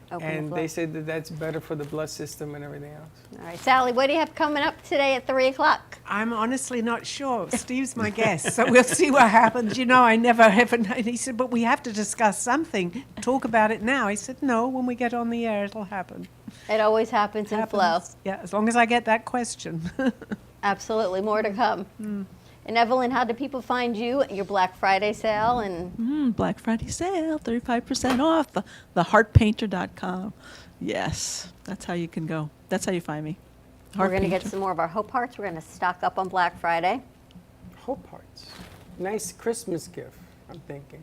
And they say that that's better for the blood system and everything else. All right, Sally, what do you have coming up today at 3 o'clock? I'm honestly not sure. Steve's my guest, so we'll see what happens. You know, I never ever know. And he said, but we have to discuss something. Talk about it now. I said, no, when we get on the air, it'll happen. It always happens in flow. Yeah, as long as I get that question. Absolutely, more to come. And Evelyn, how do people find you at your Black Friday sale? And Black Friday sale, 35% off, theheartpainter.com. Yes, that's how you can go. That's how you find me. We're going to get some more of our Hope Hearts. We're going to stock up on Black Friday. Hope Hearts. Nice Christmas gift, I'm thinking.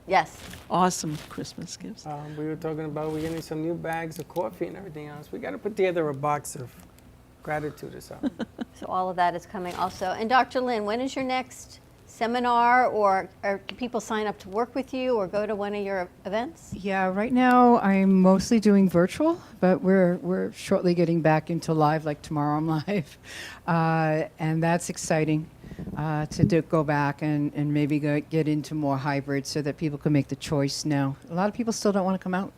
Yes. Awesome Christmas gifts. We were talking about we're getting some new bags of coffee and everything else. We got to put together a box of gratitude or something. So all of that is coming also. And Dr. Lynn, when is your next seminar, or can people sign up to work with you or go to one of your events? Yeah, right now I'm mostly doing virtual, but we're shortly getting back into live, like tomorrow I'm live. And that's exciting to go back and maybe get into more hybrid so that people can make the choice now. A lot of people still don't want to come out.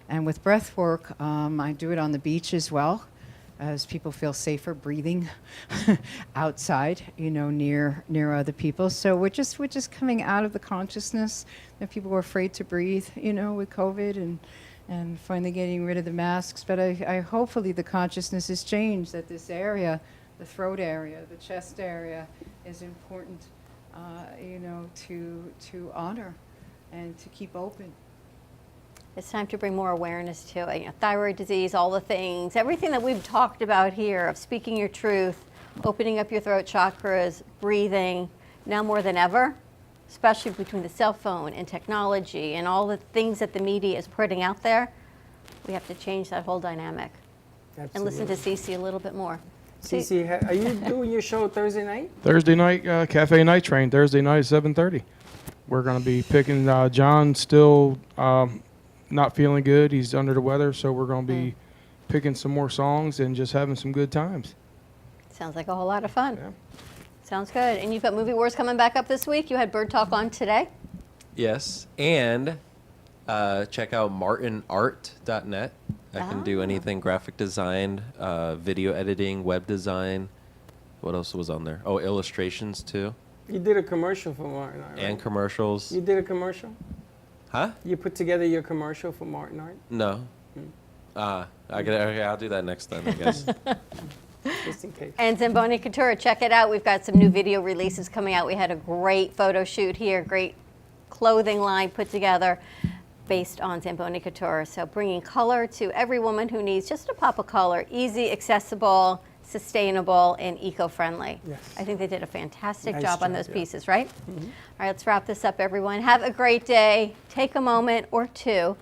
And with breath work, I do it on the beach as well, as people feel safer breathing outside, near other people. So we're just coming out of the consciousness that people were afraid to breathe, with COVID and finally getting rid of the masks. But I hopefully the consciousness has changed, that this area, the throat area, the chest area, is important, to honor and to keep open. It's time to bring more awareness to it. Thyroid disease, all the things, everything that we've talked about here of speaking your truth, opening up your throat chakras, breathing, now more than ever, especially between the cell phone and technology and all the things that the media is putting out there, we have to change that whole dynamic. Absolutely. And listen to Cece a little bit more. Cece, are you doing your show Thursday night? Thursday night, Cafe Night Train, Thursday night, 7:30. We're going to be picking John still not feeling good. He's under the weather, so we're going to be picking some more songs and just having some good times. Sounds like a whole lot of fun. Yeah. Sounds good. And you've got Movie Wars coming back up this week. You had Bird Talk on today. Yes, and check out martinart.net. I can do anything graphic design, video editing, web design. What else was on there? Oh, illustrations too. You did a commercial for Martin Art, right? And commercials. You did a commercial? Huh? You put together your commercial for Martin Art? No. I'll do that next time, I guess. Just in case. And Zamboni Couture, check it out. We've got some new video releases coming out. We had a great photo shoot here, great clothing line put together based on Zamboni Couture. So bringing color to every woman who needs just a pop of color, easy, accessible, sustainable, and eco-friendly. Yes. I think they did a fantastic Nice job on job, those yeah. pieces, right? All right, let's wrap this up, everyone. Have a great day. Take a moment or two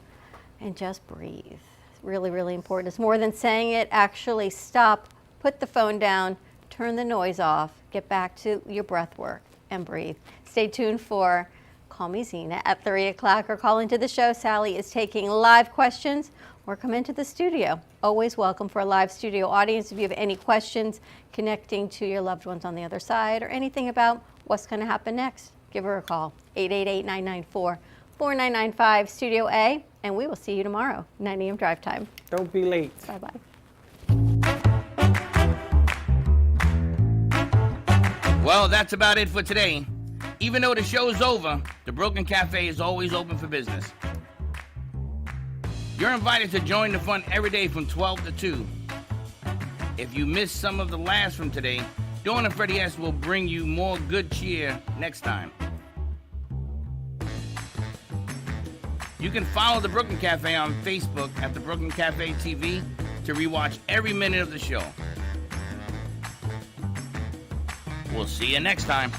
and just breathe. It's really, really important. It's more than saying it. Actually stop, put the phone down, turn the noise off, get back to your breath work, and breathe. Stay tuned for Call Me Zena at 3 o'clock or call into the show. Sally is taking live questions or come into the studio. Always welcome for a live studio audience. If you have any questions connecting to your loved ones on the other side or anything about what's going to happen next, give her a call, 888-994-4255. 4995 Studio A, and we will see you tomorrow, 9 a.m. drive time. Don't be late. Bye-bye. Well, that's about it for today. Even though the show's over, the Brooklyn Cafe is always open for business. You're invited to join the fun every day from 12 to 2. If you missed some of the laughs from today, Dawn and Freddie S. will bring you more good cheer next time. You can follow the Brooklyn Cafe on Facebook at the Brooklyn Cafe TV to rewatch every minute of the show. We'll see you next time.